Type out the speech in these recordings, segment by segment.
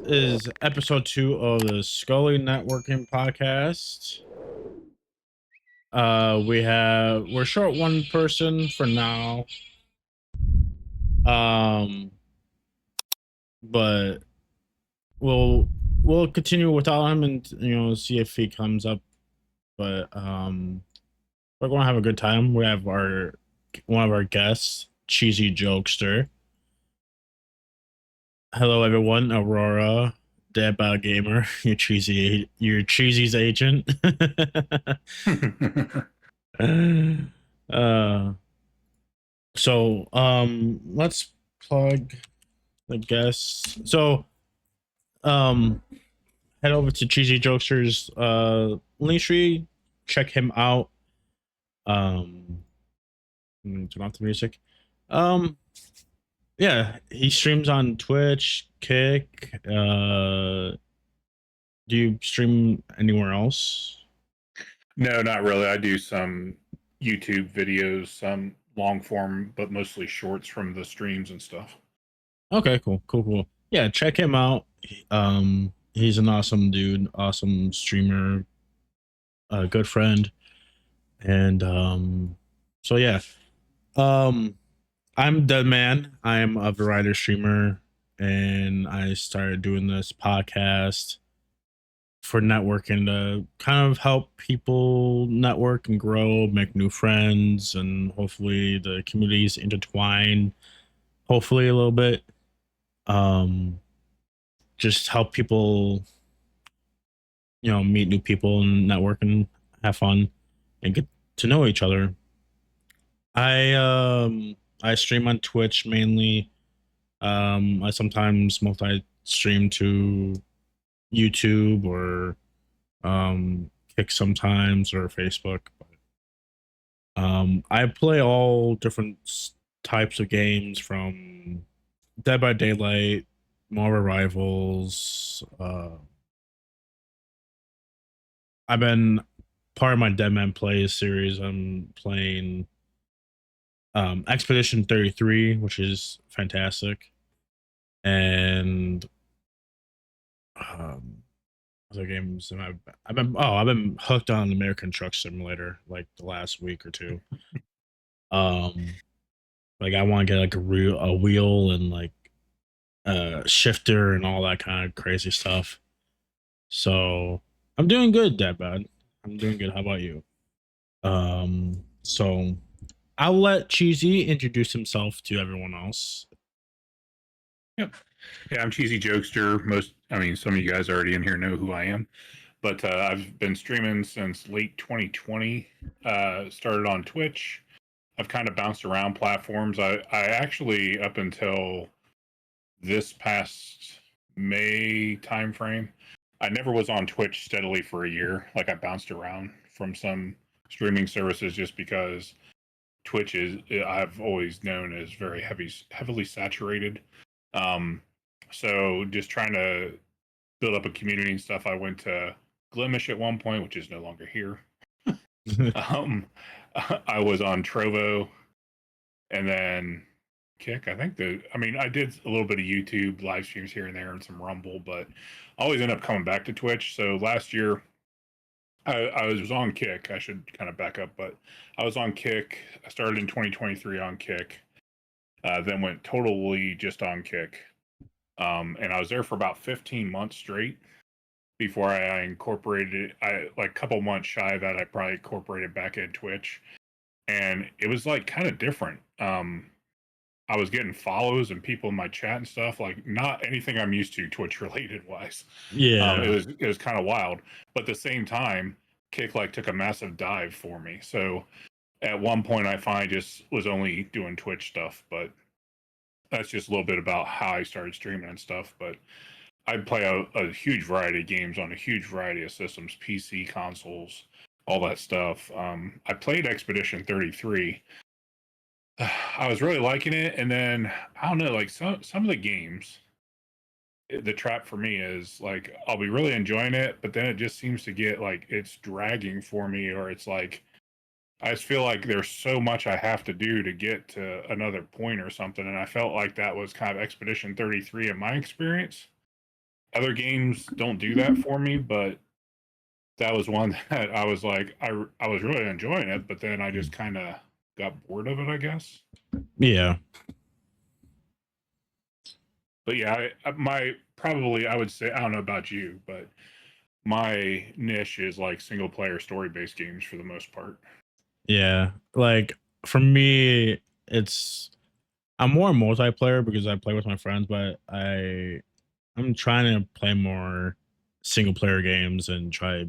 is episode 2 of the Skully Networking Podcast. We're short one person for now. But we'll continue without him and see if he comes up. But we're gonna have a good time. We have one of our guests, CheezyJokester. Hello, everyone. Aurora, Dad Gamer, your Cheezy's agent. Let's plug the guests. So, head over to CheezyJokester's link tree. Check him out. I'm gonna turn off the music. Yeah, he streams on Twitch, Kick. Do you stream anywhere else? No, not really. I do some YouTube videos, some long form, but mostly shorts from the streams and stuff. Okay, cool. Yeah, check him out. He's an awesome dude, awesome streamer, a good friend. And so yeah. I'm Dead Man. I'm a variety streamer, and I started doing this podcast for networking to kind of help people network and grow, make new friends, and hopefully the communities intertwine. Hopefully a little bit. Just help people, meet new people and network and have fun and get to know each other. I stream on Twitch mainly. I sometimes multi-stream to YouTube or Kick sometimes or Facebook. I play all different types of games from Dead by Daylight, Marvel Rivals. I've been part of my Dead Man Plays series. I'm playing Expedition 33, which is fantastic, and other games. And I've been hooked on American Truck Simulator like the last week or two. Like I want to get like a wheel and like a shifter and all that kind of crazy stuff. So I'm doing good, Dad Bad. I'm doing good. How about you? So I'll let Cheesy introduce himself to everyone else. Yep. Yeah, I'm CheezyJokester. Some of you guys already in here know who I am, but I've been streaming since late 2020. Started on Twitch. I've kind of bounced around platforms. I actually, up until this past May timeframe, I never was on Twitch steadily for a year. Like I bounced around from some streaming services just because Twitch I've always known as very heavily saturated. So just trying to build up a community and stuff. I went to Glimish at one point, which is no longer here. I was on Trovo and then Kick. I did a little bit of YouTube live streams here and there and some Rumble, but I always end up coming back to Twitch. So last year I was on Kick. I should kind of back up, but I was on Kick. I started in 2023 on Kick, then went totally just on Kick. And I was there for about 15 months straight before I incorporated it. Like a couple months shy of that, I probably incorporated back in Twitch. And it was like kind of different. I was getting follows and people in my chat and stuff, like not anything I'm used to Twitch related wise. Yeah. It was kind of wild. But at the same time, Kick like took a massive dive for me. So at one point I finally just was only doing Twitch stuff, but that's just a little bit about how I started streaming and stuff. But I play a huge variety of games on a huge variety of systems, PC, consoles, all that stuff. I played Expedition 33. I was really liking it, and then I don't know, like some of the games, the trap for me is like I'll be really enjoying it, but then it just seems to get like it's dragging for me, or it's like I just feel like there's so much I have to do to get to another point or something, and I felt like that was kind of Expedition 33 in my experience. Other games don't do that for me, but that was one that I was like, I was really enjoying it, but then I just kind of got bored of it, I guess. Yeah. But yeah, my probably I would say I don't know about you, but my niche is like single player story based games for the most part. Yeah. Like for me, it's I'm more multiplayer because I play with my friends, but I'm trying to play more single player games and try to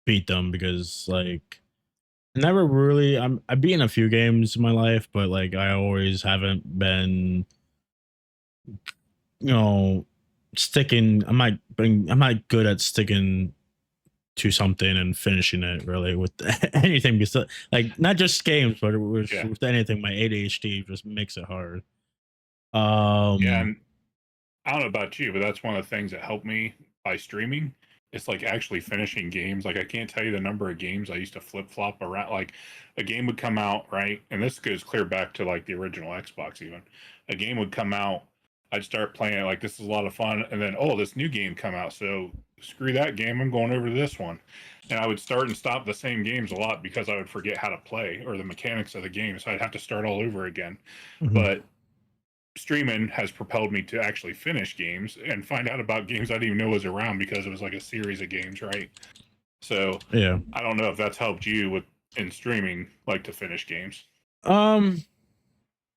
beat them because like never really I've been in a few games in my life, but like I always haven't been, you know, sticking I'm not good at sticking to something and finishing it really with anything because like not just games but Yeah. with anything. My ADHD just makes it hard. Yeah, um and I don't know about you, but that's one of the things that helped me by streaming. It's like actually finishing games. Like I can't tell you the number of games I used to flip flop around. Like a game would come out, right? And this goes clear back to like the original Xbox even. A game would come out, I'd start playing it like this is a lot of fun, and then oh, this new game come out. So screw that game, I'm going over to this one. And I would start and stop the same games a lot because I would forget how to play or the mechanics of the game. So I'd have to start all over again. mhm. But streaming has propelled me to actually finish games and find out about games I didn't even know was around because it was like a series of games, right? So Yeah. I don't know if that's helped you with in streaming, like to finish games. um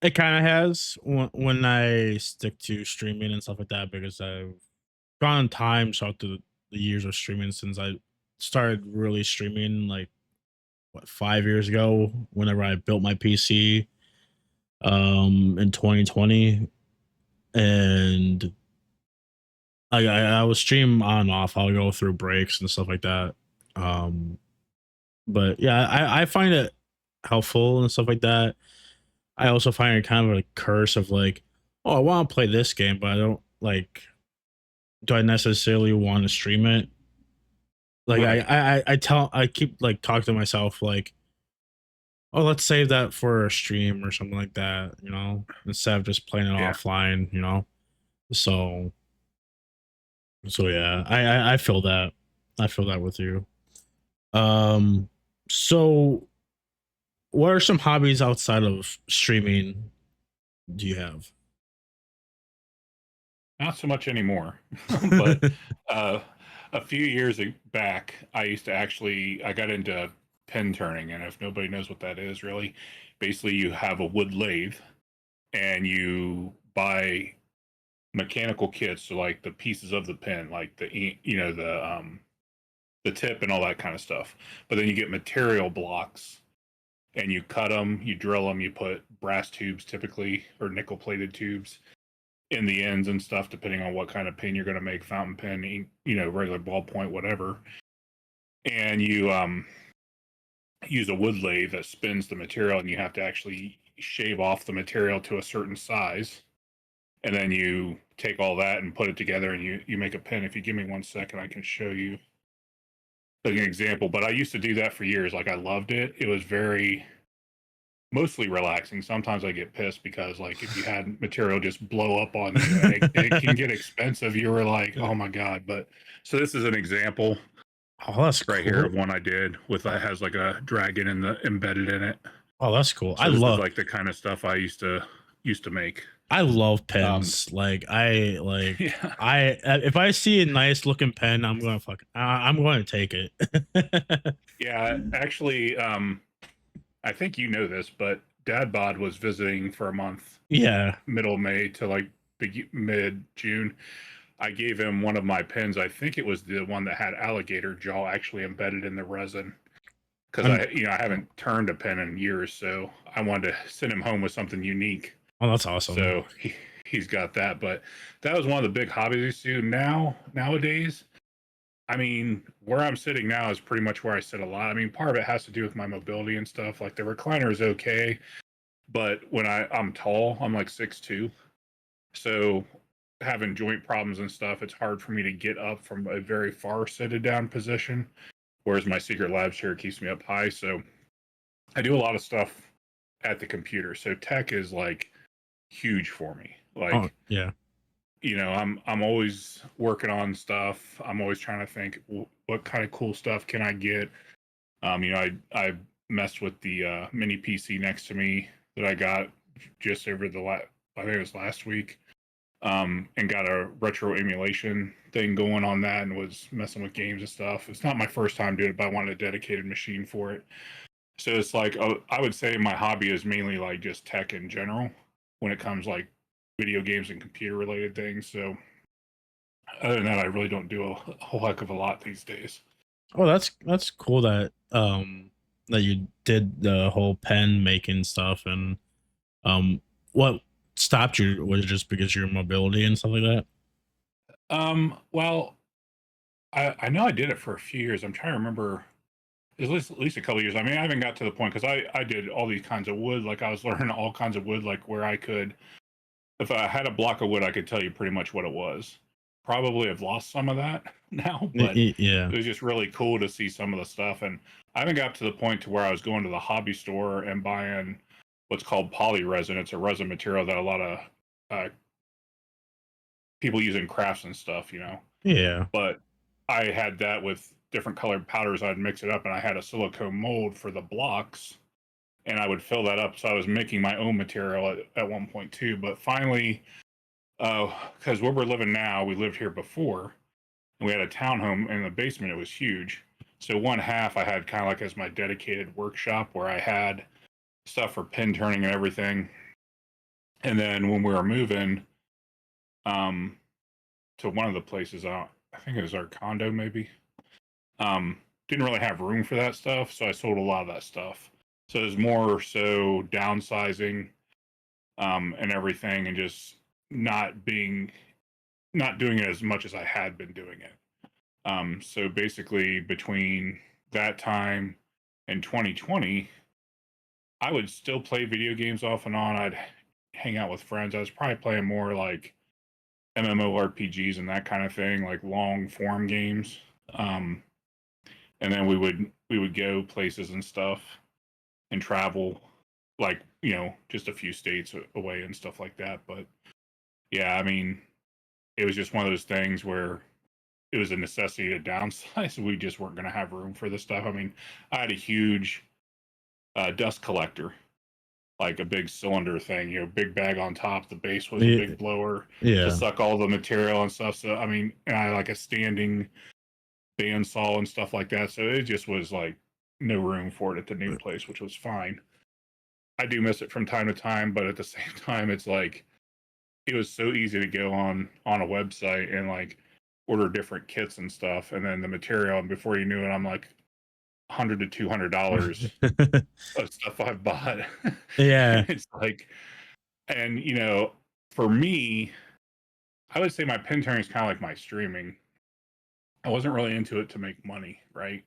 it kind of has when I stick to streaming and stuff like that because I've gone time throughout the years of streaming since I started really streaming like what 5 years ago whenever I built my PC in 2020. And I will stream on and off. I'll go through breaks and stuff like that. um but yeah, I find it helpful and stuff like that. I also find it kind of a curse of like, oh, I want to play this game, but I don't like. Do I necessarily want to stream it? Like Right. I keep like talking to myself like, oh, let's save that for a stream or something like that, instead of just playing it Yeah. offline, So yeah, I feel that. I feel that with you. Um, so what are some hobbies outside of streaming do you have? Not so much anymore. But uh, a few years back, I used to actually I got into pin turning, and if nobody knows what that is, really, basically you have a wood lathe and you buy mechanical kits, so like the pieces of the pin, like the tip and all that kind of stuff. But then you get material blocks and you cut them, you drill them, you put brass tubes typically or nickel plated tubes in the ends and stuff, depending on what kind of pin you're going to make, fountain pen, regular ballpoint, whatever. And you use a wood lathe that spins the material, and you have to actually shave off the material to a certain size. And then you take all that and put it together, and you make a pin. If you give me 1 second, I can show you an example. But I used to do that for years. Like I loved it. It was very mostly relaxing. Sometimes I get pissed because like if you had material just blow up on you and it can get expensive, you were like, oh my God. But so this is an example Oh, that's right here cool. of one I did with that has like a dragon embedded in it. Oh, that's cool. So this is like the kind of stuff I used to make. I love Um pens. yeah. If I see a nice looking pen, I'm going to take it. Yeah, actually I think you know this, but Dad Bod was visiting for a month, Yeah. middle May to like mid June. I gave him one of my pens. I think it was the one that had alligator jaw actually embedded in the resin because I'm I haven't turned a pen in years, so I wanted to send him home with something unique. Oh, that's awesome. So he's got that. But that was one of the big hobbies I used to do. Nowadays, I mean, where I'm sitting now is pretty much where I sit a lot. I mean, part of it has to do with my mobility and stuff. Like the recliner is okay, but when I'm tall, I'm like 6'2". So having joint problems and stuff, it's hard for me to get up from a very far seated down position. Whereas my secret lab chair keeps me up high. So I do a lot of stuff at the computer. So tech is like huge for me. Oh, Like yeah. I'm always working on stuff. I'm always trying to think what kind of cool stuff can I get. I messed with the mini PC next to me that I got just over I think it was last week, and got a retro emulation thing going on that, and was messing with games and stuff. It's not my first time doing it, but I wanted a dedicated machine for it. So it's like I would say my hobby is mainly like just tech in general when it comes like video games and computer related things. So other than that, I really don't do a whole heck of a lot these days. Oh, that's cool that you did the whole pen making stuff. And what stopped you? Was it just because of your mobility and stuff like that? Well, I know I did it for a few years. I'm trying to remember. At least a couple of years. I mean, I haven't got to the point because I did all these kinds of wood. Like I was learning all kinds of wood, like where I could, if I had a block of wood, I could tell you pretty much what it was. Probably have lost some of that now, but Yeah. it was just really cool to see some of the stuff. And I haven't got to the point to where I was going to the hobby store and buying what's called poly resin. It's a resin material that a lot of uh, people use in crafts and stuff. Yeah. But I had that with different colored powders. I'd mix it up, and I had a silicone mold for the blocks, and I would fill that up. So I was making my own material at one point too. But finally, because where we're living now, we lived here before, and we had a townhome in the basement. It was huge. So one half I had kind of like as my dedicated workshop where I had stuff for pin turning and everything. And then when we were moving um, to one of the places, I think it was our condo maybe, didn't really have room for that stuff. So I sold a lot of that stuff. So there's more so downsizing and everything, and just not being not doing it as much as I had been doing it. So basically, between that time and 2020, I would still play video games off and on. I'd hang out with friends. I was probably playing more like MMORPGs and that kind of thing, like long form games. Um, and then we would go places and stuff and travel, like just a few states away and stuff like that. But yeah, I mean, it was just one of those things where it was a necessity to downsize. We just weren't going to have room for this stuff. I mean, I had a huge dust collector, like a big cylinder thing, big bag on top. The base was a big blower to Yeah. suck all the material and stuff. So, I mean, and I like a standing bandsaw and stuff like that. So it just was like no room for it at the new place, which was fine. I do miss it from time to time, but at the same time, it's like it was so easy to go on a website and like order different kits and stuff, and then the material, and before you knew it, I'm like $100 to $200 of stuff I've bought. And Yeah. it's like, and for me, I would say my pin turning is kind of like my streaming. I wasn't really into it to make money, right?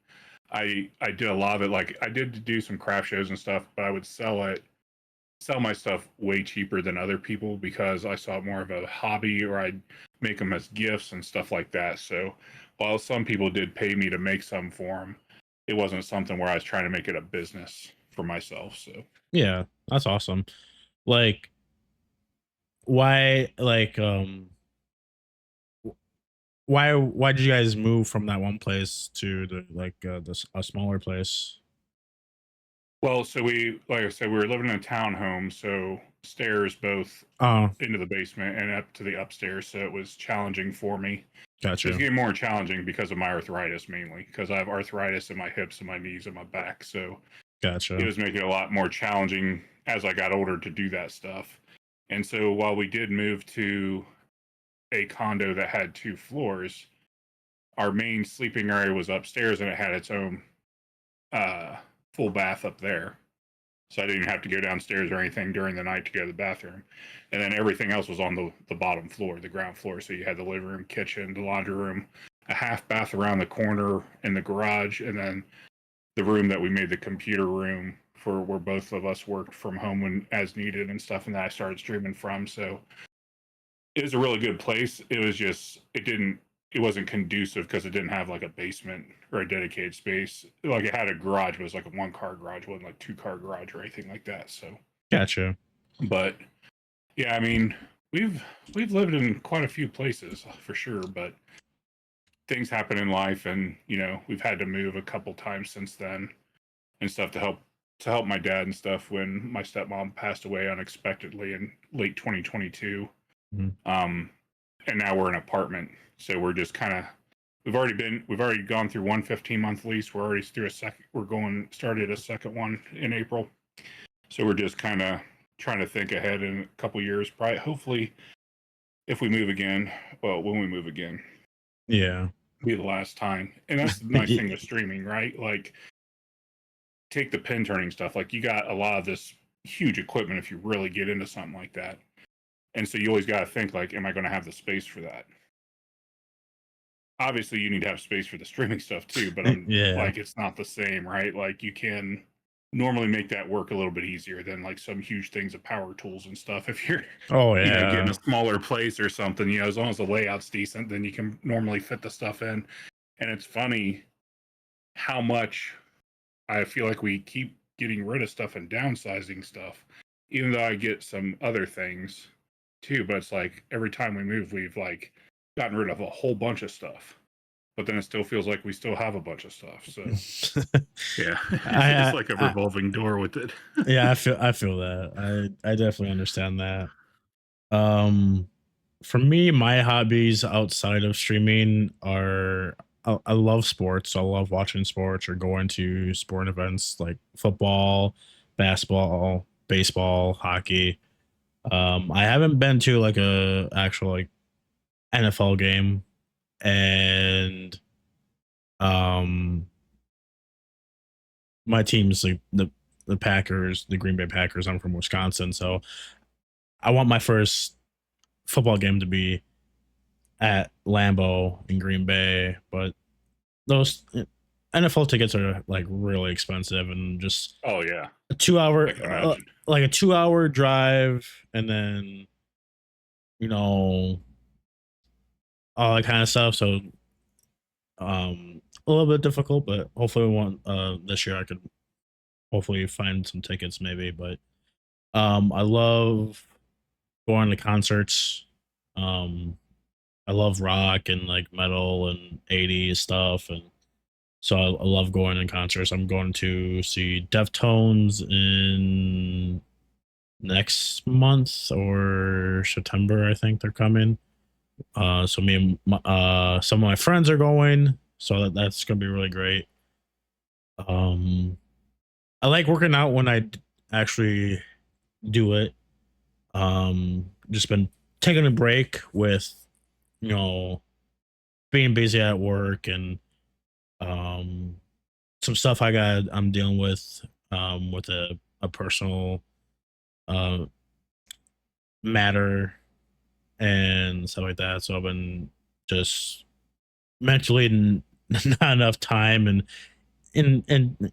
I did a lot of it. Like I did do some craft shows and stuff, but I would sell my stuff way cheaper than other people because I saw it more of a hobby, or I'd make them as gifts and stuff like that. So while some people did pay me to make some for them, it wasn't something where I was trying to make it a business for myself. So Yeah. That's awesome. Like, why? Why did you guys move from that one place to a smaller place? well, so like I said, we were living in a townhome, so stairs both Oh, into the basement and up to the upstairs. So it was challenging for me. It's gotcha. getting more challenging because of my arthritis, mainly because I have arthritis in my hips and my knees and my back. So it Gotcha. was making it a lot more challenging as I got older to do that stuff. And so while we did move to a condo that had 2 floors, our main sleeping area was upstairs, and it had its own uh, full bath up there. So I didn't have to go downstairs or anything during the night to go to the bathroom. And then everything else was on the bottom floor, the ground floor. So you had the living room, kitchen, the laundry room, a half bath around the corner in the garage, and then the room that we made the computer room for, where both of us worked from home when as needed and stuff, and that I started streaming from. So it was a really good place. It was just it wasn't conducive because it didn't have like a basement or a dedicated space. Like it had a garage, but it was like a 1 car garage, it wasn't like 2 car garage or anything like that. So Gotcha. but yeah, I mean, we've lived in quite a few places for sure, but things happen in life, and we've had to move a couple times since then and stuff to help my dad and stuff when my stepmom passed away unexpectedly in late 2022. Mhm. And now we're in an apartment, so we're just kind of we've already gone through one 15-month lease. We're already through a second. Started a second one in April, so we're just kind of trying to think ahead in a couple years. Probably, hopefully, if we move again, well, when we move again, Yeah. be the last time. And that's the nice thing with streaming, right? Like, take the pin turning stuff. Like, you got a lot of this huge equipment if you really get into something like that. And so you always got to think, like, am I going to have the space for that? Obviously, you need to have space for the streaming stuff too, but I'm Yeah. like, it's not the same, right? Like, you can normally make that work a little bit easier than like some huge things of power tools and stuff. If you're, Oh getting yeah. a smaller place or something, as long as the layout's decent, then you can normally fit the stuff in. And it's funny how much I feel like we keep getting rid of stuff and downsizing stuff, even though I get some other things too. But it's like every time we move, we've like gotten rid of a whole bunch of stuff, but then it still feels like we still have a bunch of stuff. So yeah, it's I, like a I revolving door with it. yeah, I feel that. I definitely understand that. Um for me, my hobbies outside of streaming are I love sports. So I love watching sports or going to sport events like football, basketball, baseball, hockey. I haven't been to like a actual like NFL game, and um my team's like the Packers, the Green Bay Packers. I'm from Wisconsin, so I want my first football game to be at Lambeau in Green Bay, but those NFL tickets are like really expensive, and just Oh yeah, a 2 hour I can imagine. like a 2 hour drive, and then you know all that kind of stuff. So a little bit difficult, but hopefully one this year I could hopefully find some tickets maybe. But I love going to concerts. Um I love rock and like metal and 80s stuff, and so I love going to concerts. I'm going to see Deftones in next month or September. I think they're coming. So me and some of my friends are going, so that's gonna be really great. Um, I like working out when actually do it. Just been taking a break with you know being busy at work, and um some stuff I'm dealing with a personal uh matter and stuff like that. So I've been just mentally not enough time, and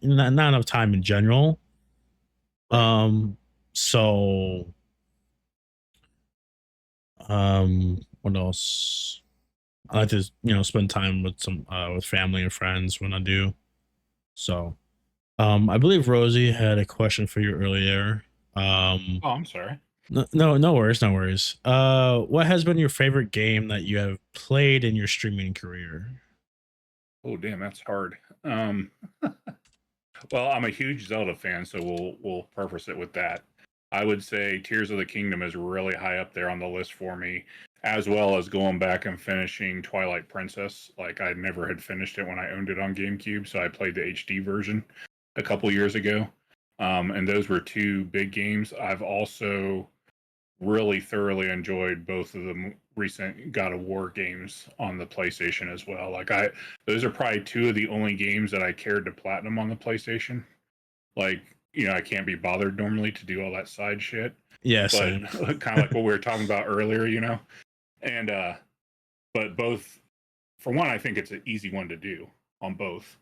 not enough time in general. Right. Um so what else? I like to spend time with some with family and friends when I do. So I believe Rosie had a question for you earlier. Um Oh, I'm sorry. no worries, no worries. What has been your favorite game that you have played in your streaming career? Oh, damn, that's hard. Um, well, I'm a huge Zelda fan, so we'll preface it with that. I would say Tears of the Kingdom is really high up there on the list for me, as well as going back and finishing Twilight Princess. Like, I never had finished it when I owned it on GameCube, so I played the HD version a couple years ago. And those were two big games. I've also really thoroughly enjoyed both of the recent God of War games on the PlayStation as well. Those are probably two of the only games that I cared to platinum on the PlayStation. Like, I can't be bothered normally to do all that side shit, Yeah, but same. kind of like what we were talking about earlier, and but both, for one, I think it's an easy one to do on both.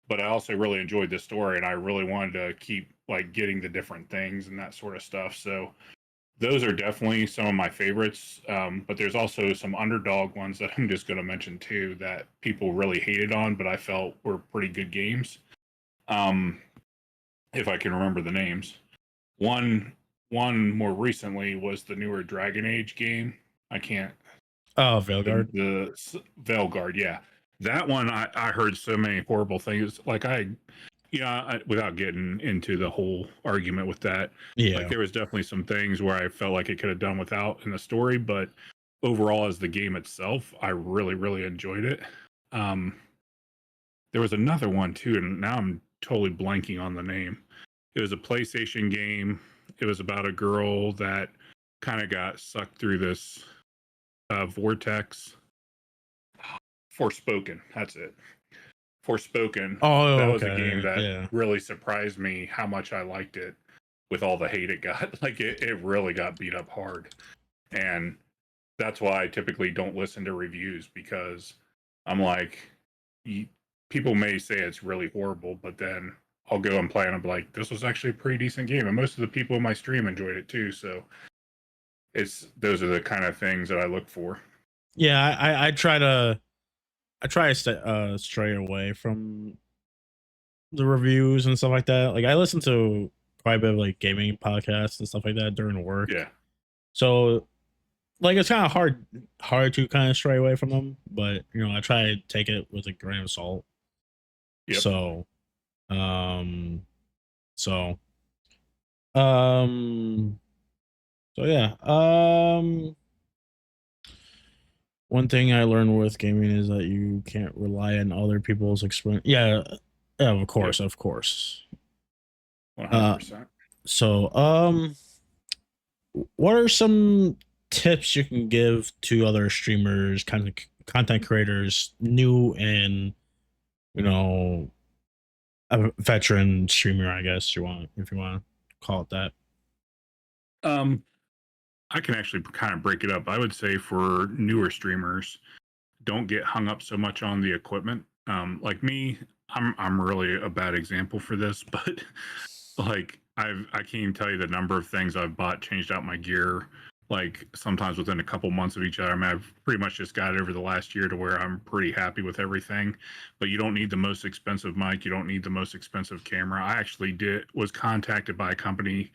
But I also really enjoyed the story, and I really wanted to keep like getting the different things and that sort of stuff. So those are definitely some of my favorites. But there's also some underdog ones that I'm just going to mention too that people really hated on, but I felt were pretty good games. Um, if I can remember the names. One one more recently was the newer Dragon Age game. I can't. Oh, Veilguard. The Veilguard, yeah. That one, I heard so many horrible things. Like without getting into the whole argument with that, like Yeah. there was definitely some things where I felt like it could have done without in the story, but overall, as the game itself, I really, really enjoyed it. There was another one too, and now I'm totally blanking on the name. It was a PlayStation game. It was about a girl that kind of got sucked through this vortex. Forspoken, that's it. Forspoken. Oh, That was a game okay. that Yeah. really surprised me how much I liked it with all the hate it got. Like it really got beat up hard. And that's why I typically don't listen to reviews, because I'm like, people may say it's really horrible, but then I'll go and play and I'm like, this was actually a pretty decent game. And most of the people in my stream enjoyed it too. So those are the kind of things that I look for. Yeah, I try to stray away from the reviews and stuff like that. Like I listen to quite a bit of like gaming podcasts and stuff like that during work. Yeah. So like it's kind of hard to kind of stray away from them, but I try to take it with a grain of salt. Yep. Um so um so yeah. One thing I learned with gaming is that you can't rely on other people's experience. Yeah, yeah, of course, Yep. of course. 100%. So what are some tips you can give to other streamers, content creators, new and you know a veteran streamer, I guess if you want to call it that. I can actually kind of break it up. I would say for newer streamers, don't get hung up so much on the equipment. Like me, I'm really a bad example for this, but like I can't even tell you the number of things I've bought, changed out my gear, like sometimes within a couple months of each other. I mean, I've pretty much just got it over the last year to where I'm pretty happy with everything. But you don't need the most expensive mic, you don't need the most expensive camera. I actually was contacted by a company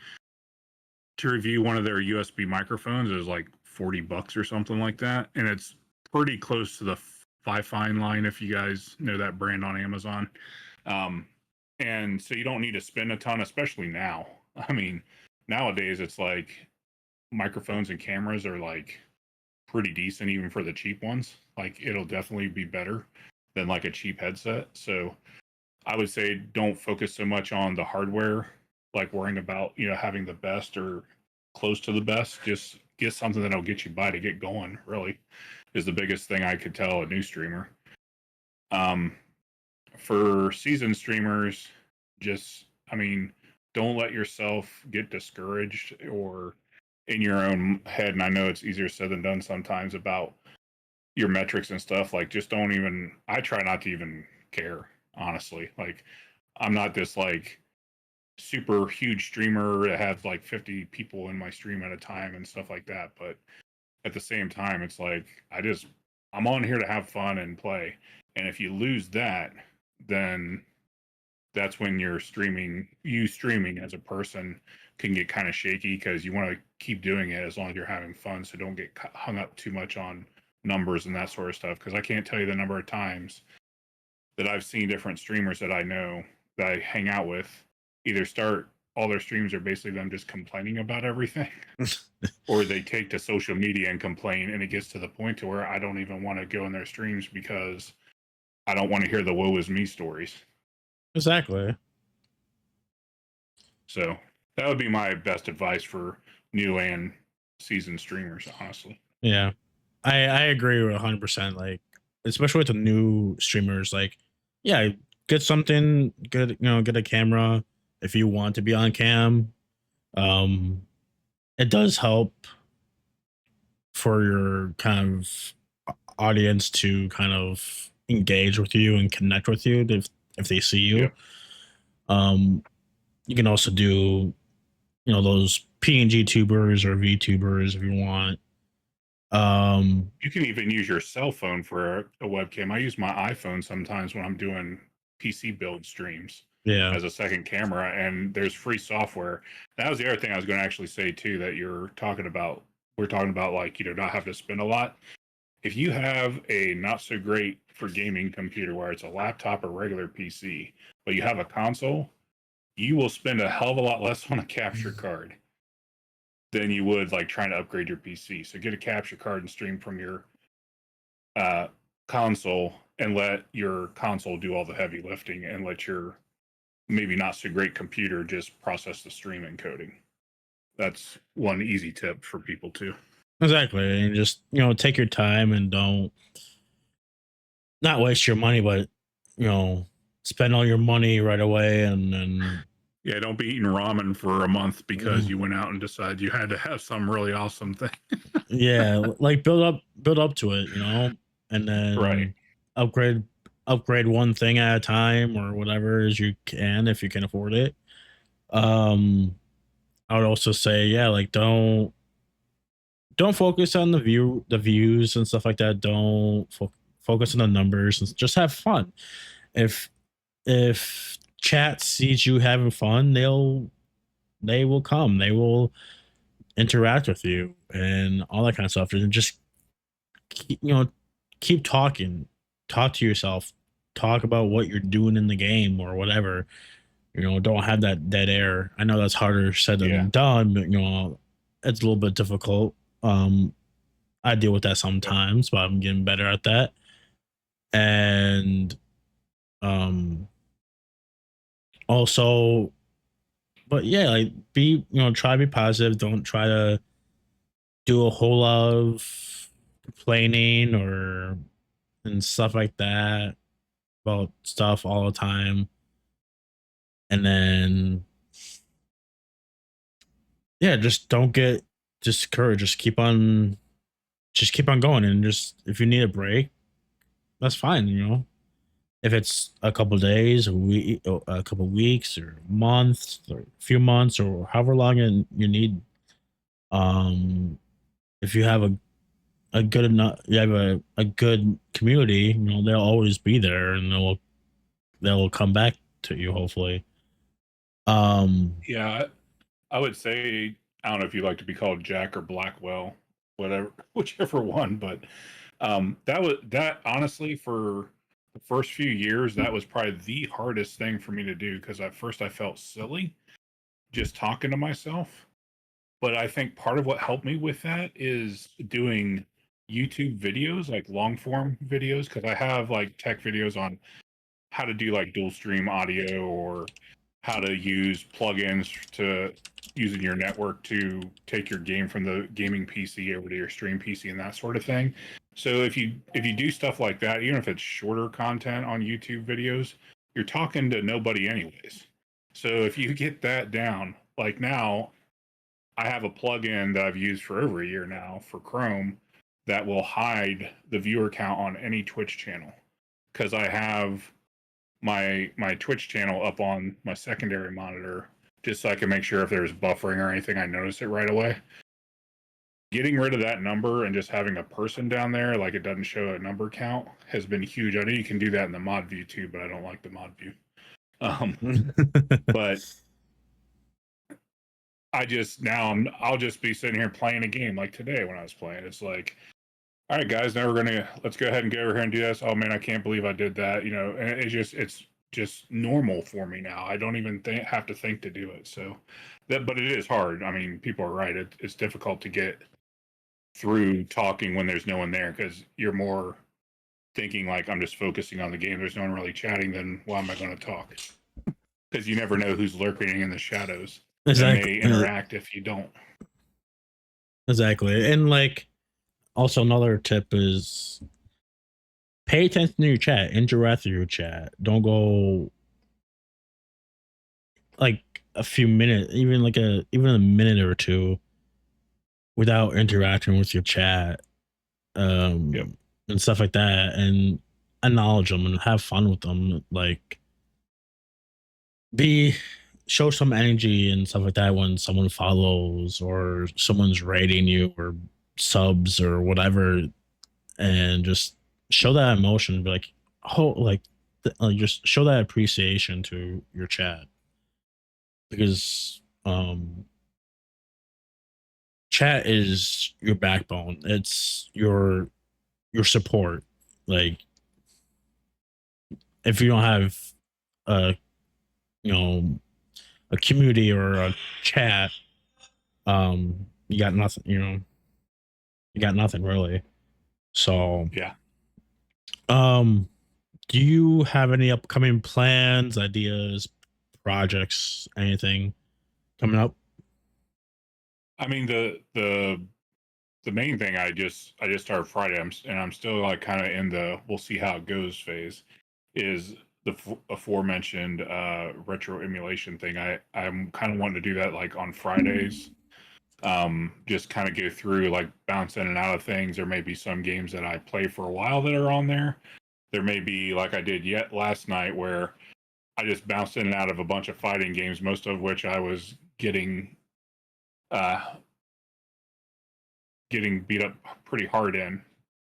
to review one of their USB microphones. It was like $40 or something like that, and it's pretty close to the Fifine line, if you guys know that brand on Amazon. Um, and so you don't need to spend a ton, especially now. I mean, nowadays it's like microphones and cameras are like pretty decent even for the cheap ones. Like it'll definitely be better than like a cheap headset. So I would say don't focus so much on the hardware, like worrying about, having the best or close to the best. Just get something that'll get you by to get going, really, is the biggest thing I could tell a new streamer. Um, for seasoned streamers, I mean, don't let yourself get discouraged or in your own head. And I know it's easier said than done sometimes about your metrics and stuff. Like, just don't even, I try not to even care, honestly. Like, I'm not this like super huge streamer that has like 50 people in my stream at a time and stuff like that. But at the same time, it's like I'm on here to have fun and play. And if you lose that, then that's when you streaming as a person can get kind of shaky, because you want to keep doing it as long as you're having fun. So don't get hung up too much on numbers and that sort of stuff. Because I can't tell you the number of times that I've seen different streamers that I know that I hang out with either start all their streams are basically them just complaining about everything, or they take to social media and complain, and it gets to the point to where I don't even want to go in their streams because I don't want to hear the woe is me stories. Exactly. So that would be my best advice for new and seasoned streamers, honestly. Yeah. I agree with 100%. Like, especially with the new streamers, like, yeah, get something good, get a camera if you want to be on cam. It does help for your kind of audience to kind of engage with you and connect with you if they see you. Yep. You can also do, those PNG tubers or VTubers if you want. You can even use your cell phone for a webcam. I use my iPhone sometimes when I'm doing PC build streams. Yeah. as a second camera, and there's free software. That was the other thing I was going to actually say too, that you're talking about. We're talking about, like, not having to spend a lot. If you have a not so great for gaming computer, where it's a laptop or regular PC, but you have a console, you will spend a hell of a lot less on a capture card than you would like trying to upgrade your PC. So get a capture card and stream from your uh, console, and let your console do all the heavy lifting, and let your maybe not so great computer just process the stream encoding. That's one easy tip for people too. Exactly. And just, take your time and don't not waste your money, but spend all your money right away and then Yeah, don't be eating ramen for a month because mm, you went out and decided you had to have some really awesome thing. yeah, like build up to it, and Right. then upgrade upgrade one thing at a time or whatever as you can if you can afford it. Um I would also say, yeah, like don't focus on the views and stuff like that. Don't focus on the numbers and just have fun. If if chat sees you having fun, they will come. They will interact with you and all that kind of stuff. And just keep, keep talking. Talk to yourself. Talk about what you're doing in the game or whatever. Don't have that dead air. I know that's harder said Yeah. than done, but it's a little bit difficult. Um, I deal with that Yep. sometimes, but I'm getting better at that. And um also, but yeah, like try to be positive. Don't try to do a whole lot of complaining or and stuff like that about stuff all the time. And then yeah, just don't get discouraged. Just keep on going, and just if you need a break, that's fine, if it's a couple days, a week, a couple weeks, or months, or a few months, or however long you need. Um, if you have a good enough, you have a good community, they'll always be there, and they'll come back to you, hopefully. Yeah, I would say, I don't know if you like to be called Jack or Blackwell, whatever, whichever one, but that honestly, for the first few years, that was probably the hardest thing for me to do, because at first I felt silly just talking to myself. But I think part of what helped me with that is doing YouTube videos, like long form videos, because I have like tech videos on how to do like dual stream audio, or how to use plugins to using your network to take your game from the gaming PC over to your stream PC and that sort of thing. So if you do stuff like that, even if it's shorter content on YouTube videos, you're talking to nobody anyways. So if you get that down, like now, I have a plugin that I've used for over a year now for Chrome that will hide the viewer count on any Twitch channel, because I have my Twitch channel up on my secondary monitor, just so I can make sure if there's buffering or anything, I notice it right away. Getting rid of that number and just having a person down there, like it doesn't show a number count, has been huge. I know you can do that in the mod view too, but I don't like the mod view. But I'll just be sitting here playing a game like today when I was playing. It's like, all right, guys, now let's go ahead and go over here and do this. Oh man, I can't believe I did that. And it's just normal for me now. I don't even have to think to do it. So but it is hard. I mean, people are right. It's difficult to get through talking when there's no one there, because you're more thinking like, I'm just focusing on the game. There's no one really chatting. Then why am I going to talk? Because you never know who's lurking in the shadows that exactly, may interact if you don't. exactly, and like also another tip is pay attention to your chat, interact with your chat. Don't go like a few minutes, even a minute or two without interacting with your chat, Yep. and stuff like that, and acknowledge them and have fun with them. Like be show some energy and stuff like that when someone follows or someone's rating you or subs or whatever, and just show that emotion. Be like, oh, like just show that appreciation to your chat, because chat is your backbone. It's your support. Like, if you don't have a you know a community or a chat, you got nothing. You got nothing really. So, Yeah. um, do you have any upcoming plans, ideas, projects, anything coming up? I mean, the main thing I just started Friday, I'm still like kind of in the we'll see how it goes phase, is the aforementioned retro emulation thing. I'm kind of wanting to do that like on Fridays. Just kind of go through, like, bounce in and out of things. There may be some games that I play for a while that are on there. There may be, like I did yet last night, where I just bounced in and out of a bunch of fighting games, most of which I was uh getting beat up pretty hard in,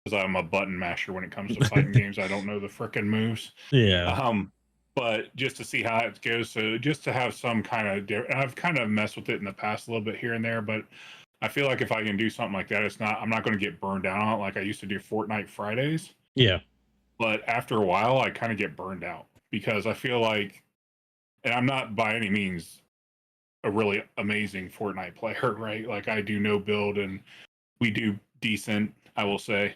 because I'm a button masher when it comes to fighting games. I don't know the frickin' moves. Yeah. Um, but just to see how it goes, so just to have some kind of, and I've kind of messed with it in the past a little bit here and there, but I feel like if I can do something like that, I'm not going to get burned down on it like I used to do Fortnite Fridays. Yeah. But after a while, I kind of get burned out, because I feel like, and I'm not by any means a really amazing Fortnite player, right? Like, I do no build and we do decent, I will say.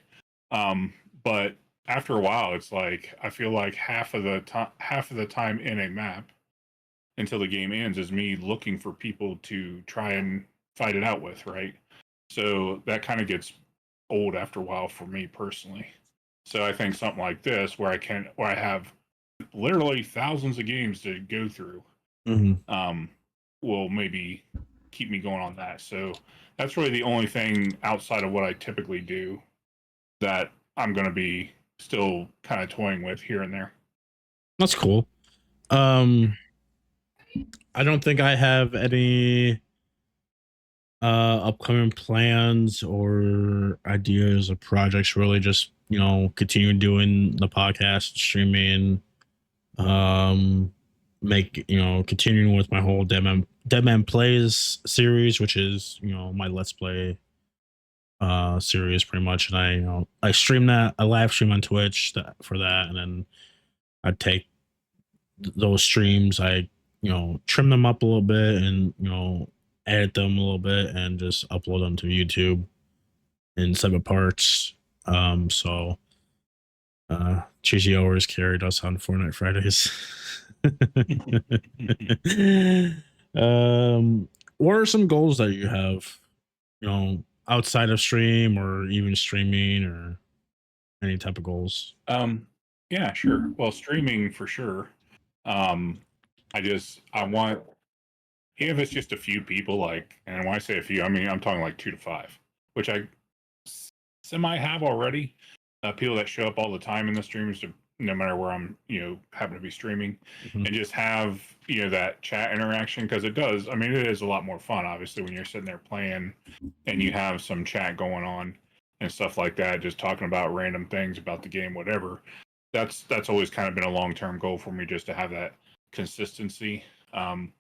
Um, but after a while, it's like I feel like half of the time in a map until the game ends is me looking for people to try and fight it out with, right? So that kind of gets old after a while for me personally. So I think something like this, where I have literally thousands of games to go through, Hmm. um, will maybe keep me going on that. So that's really the only thing outside of what I typically do that I'm going to be still kind of toying with here and there. That's cool. Um, I don't think I have any upcoming plans or ideas or projects. Really, just continue doing the podcast, streaming, um, continuing with my whole Dead Man Plays series, which is my Let's Play series pretty much. And I stream that, I live stream on Twitch for that, and then I take those streams, I trim them up a little bit, and edit them a little bit, and just upload them to YouTube in separate parts. So Cheesy always carried us on Fortnite Fridays. um what are some goals that you have, outside of stream, or even streaming, or any type of goals? um, yeah, sure. Well, streaming for sure. Um, I want, even if it's just a few people, like, and when I say a few, I mean I'm talking like 2 to 5, which I semi have already. People that show up all the time in the streams, no matter where I'm, happen to be streaming, Mhm. and just have that chat interaction, because it does. I mean, it is a lot more fun, obviously, when you're sitting there playing and you have some chat going on and stuff like that, just talking about random things about the game, whatever. That's always kind of been a long term goal for me, just to have that consistency. Um,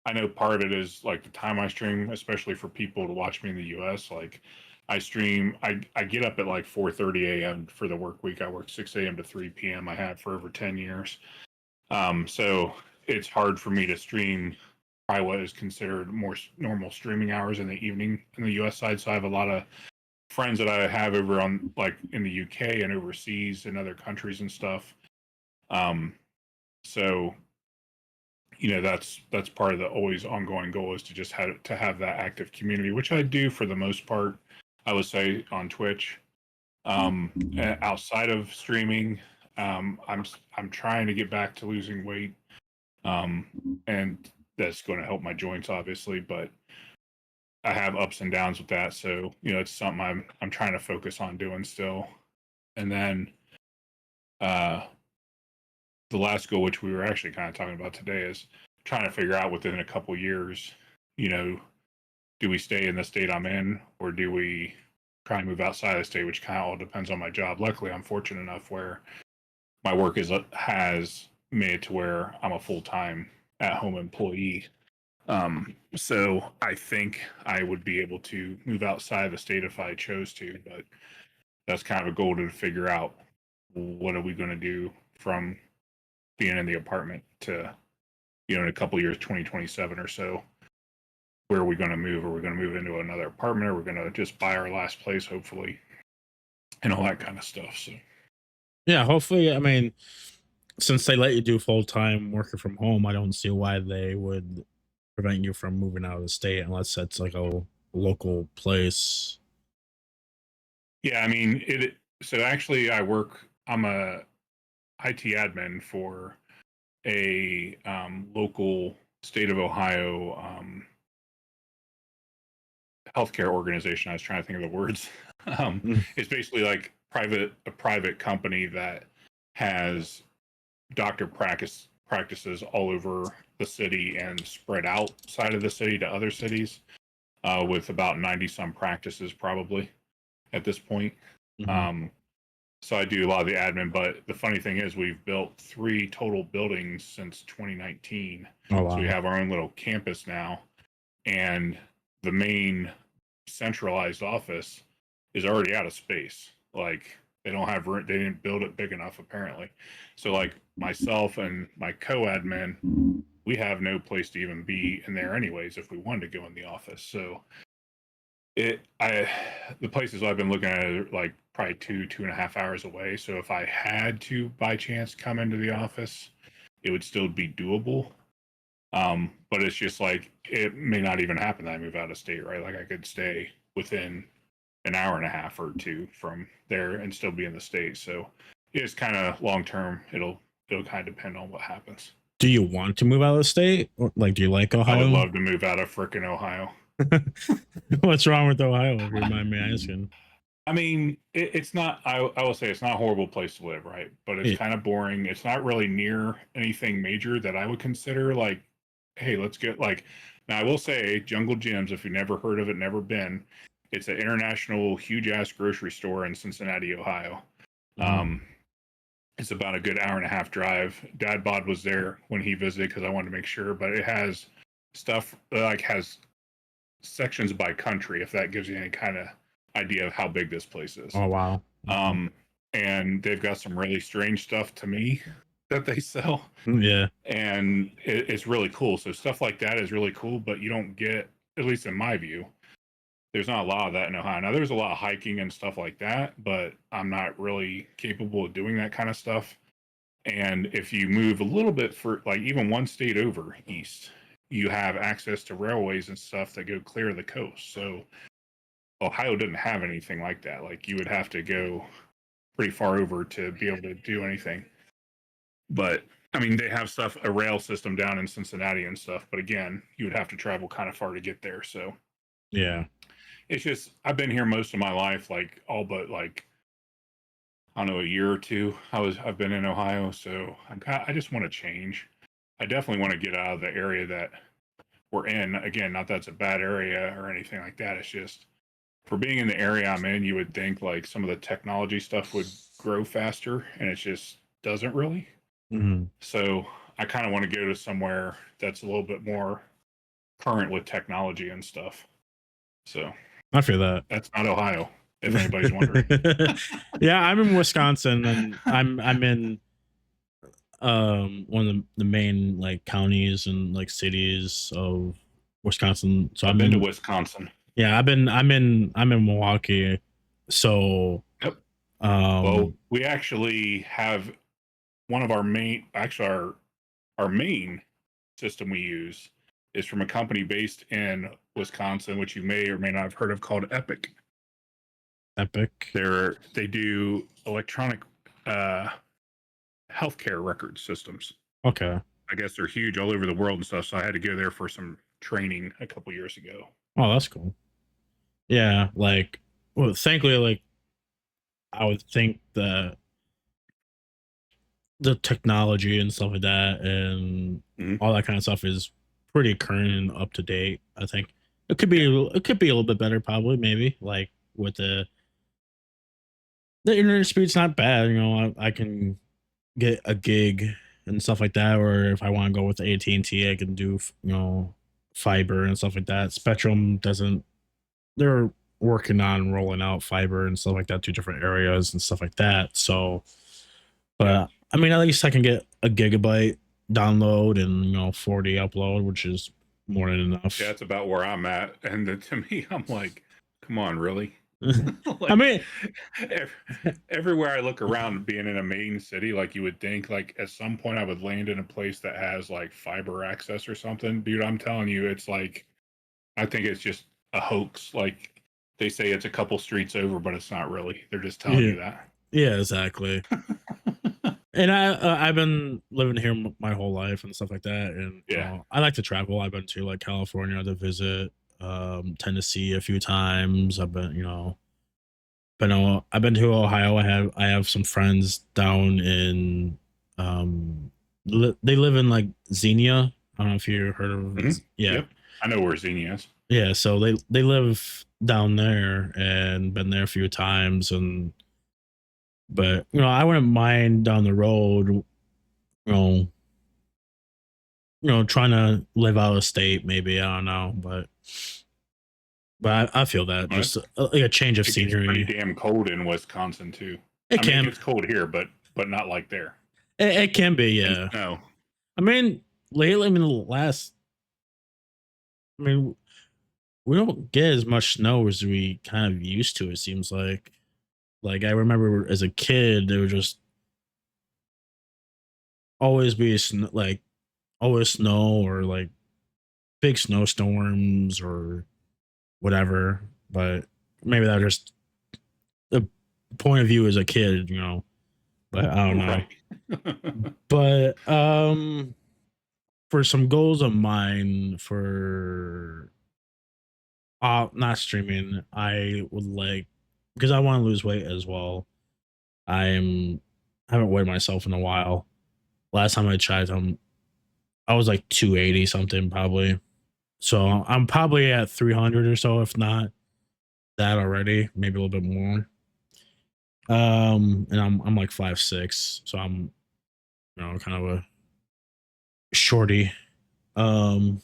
I know part of it is like the time I stream, especially for people to watch me in the US. Like, I get up at like 4:30 a.m. for the work week. I work 6 a.m. to 3 p.m. I have for over 10 years. So it's hard for me to stream probably what is considered more normal streaming hours in the evening in the US side. So I have a lot of friends that I have over on, like, in the UK and overseas in other countries and stuff. Um, so that's part of the always ongoing goal, is to just have that active community, which I do for the most part, I would say, on Twitch. Outside of streaming, I'm trying to get back to losing weight, um, and that's going to help my joints, obviously, but I have ups and downs with that. So it's something I'm trying to focus on doing still. And then uh, the last goal, which we were actually kind of talking about today, is trying to figure out within a couple years, you know, do we stay in the state I'm in, or do we try and move outside of the state, which kind of all depends on my job. Luckily, I'm fortunate enough where my work has made it to where I'm a full-time at-home employee. So I think I would be able to move outside the state if I chose to, but that's kind of a goal to figure out what are we going to do from being in the apartment to, in a couple years, 2027 or so. Where are we going to move? Are we going to move into another apartment? Or are we going to just buy our last place, hopefully, and all that kind of stuff? So, Yeah, hopefully. I mean, since they let you do full time working from home, I don't see why they would prevent you from moving out of the state unless it's like a local place. yeah, I mean, it. So actually, I'm a IT admin for a local state of Ohio healthcare organization. I was trying to think of the words. Mm. It's basically like a private company that has doctor practices all over the city and spread outside of the city to other cities, with about 90 some practices probably at this point. Mhm. Um, so I do a lot of the admin, but the funny thing is we've built 3 total buildings since 2019. Oh So we wow. have our own little campus now, and the main centralized office is already out of space. Like they don't have room, they didn't build it big enough apparently. So like myself and my co-admin, we have no place to even be in there anyways if we wanted to go in the office. So the places I've been looking at are like probably 2.5 hours away. So if I had to by chance come into the office, it would still be doable. But it's just like it may not even happen that I move out of state, right? Like I could stay within an hour and a half or two from there and still be in the state. So it's kind of long term. It'll kind of depend on what happens. Do you want to move out of the state? Or, like, do you like I would Ohio? love to move out of frickin' Ohio. What's wrong with Ohio, if you mind me asking? I mean, it's not. I will say it's not a horrible place to live, right? But it's Yeah. kind of boring. It's not really near anything major that I would consider like, hey, let's get like. Now I will say, Jungle Gyms. If you've never heard of it, never been, it's an international, huge ass grocery store in Cincinnati, Ohio. Mhm. Um, it's about a good hour and a half drive. Dad bod was there when he visited because I wanted to make sure, but it has stuff like has sections by country. If that gives you any kind of idea of how big this place is. Oh wow. Mhm. Um, and they've got some really strange stuff to me that they sell, Yeah. and it's really cool. So stuff like that is really cool, but you don't get, at least in my view, there's not a lot of that in Ohio. Now there's a lot of hiking and stuff like that, but I'm not really capable of doing that kind of stuff. And if you move a little bit for like even one state over east, you have access to railways and stuff that go clear the coast. So Ohio didn't have anything like that. Like you would have to go pretty far over to be able to do anything. But I mean, they have stuff, a rail system down in Cincinnati and stuff. But again, you would have to travel kind of far to get there. So Yeah. it's just, I've been here most of my life, like all but like, I don't know, a year or two. I've been in Ohio. So I just want to change. I definitely want to get out of the area that we're in. Again, not that it's a bad area or anything like that. It's just, for being in the area I'm in, you would think like some of the technology stuff would grow faster, and it just doesn't really. Mhm. So I kind of want to go to somewhere that's a little bit more current with technology and stuff. So I feel that. that's not Ohio, if anybody's wondering. Yeah, I'm in Wisconsin, and I'm in one of the main like counties and like cities of Wisconsin. So I've I'm been to in, Wisconsin. yeah, I'm in Milwaukee. So Yep. Well, um we actually have one of our main, actually our main system we use is from a company based in Wisconsin, which you may or may not have heard of, called Epic. Epic. They do electronic uh, healthcare record systems. Okay. I guess they're huge all over the world and stuff. So I had to go there for some training a couple years ago. Oh, that's cool. Yeah, like, well, thankfully, like, I would think that the technology and stuff like that and Mm-hmm. all that kind of stuff is pretty current and up to date. I think Yeah. it could be a little bit better, probably, maybe, like with the internet speed's not bad. You know, I can get a gig and stuff like that, or if I want to go with AT&T, I can do fiber and stuff like that. Spectrum doesn't. They're working on rolling out fiber and stuff like that to different areas and stuff like that. So, Yeah. but I mean, at least I can get a gigabyte download and 40 upload, which is more than enough. Yeah, that's about where I'm at. And to me, I'm like, come on, really? I mean, everywhere I look around, being in a main city, like you would think, like at some point I would land in a place that has like fiber access or something. Dude, I'm telling you, it's like, I think it's just a hoax. Like they say it's a couple streets over, but it's not really. They're just telling yeah, you that. yeah, exactly. And I've been living here my whole life and stuff like that, and Yeah. I like to travel. I've been to like California to visit, Tennessee a few times. I've been to Ohio. I have some friends down in they live in like Xenia. I don't know if you heard of Mm-hmm. yeah. Yep. I know where Xenia is. Yeah, so they live down there and been there a few times, and but I wouldn't mind down the road, know, trying to live out of state, maybe. I don't know, but I feel that Well, just like a change of it gets pretty scenery. damn cold in Wisconsin too. It I mean, it can, gets cold here, but not like there. it can be, And yeah. snow. I mean, lately, I mean, we don't get as much snow as we kind of used to. It seems like I remember as a kid, there would just always be like always snow or like big snowstorms or whatever. But maybe that was just the point of view as a kid, but I don't know. Right. But for some goals of mine for not streaming, I would like, because I want to lose weight as well. I haven't weighed myself in a while. Last time I tried, I was like 280 something probably. So I'm probably at 300 or so, if not that already, maybe a little bit more. And I'm like 5'6", so I'm kind of a shorty, um,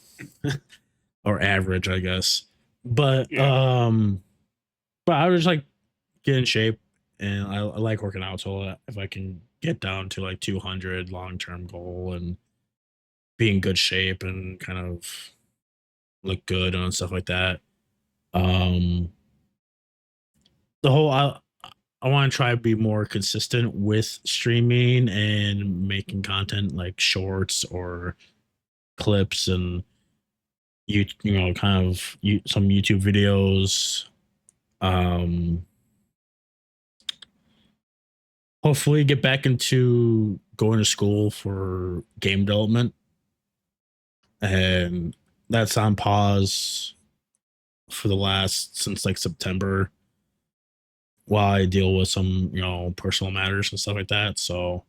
or average, I guess. But Yeah. I was like get in shape, and I like working out. So if I can get down to like 200 long term goal and be in good shape and kind of look good and stuff like that. Um, the whole I want to try to be more consistent with streaming and making content like shorts or clips and kind of some YouTube videos. Um, hopefully get back into going to school for game development, and that's on pause for the last since like September while I deal with some personal matters and stuff like that. So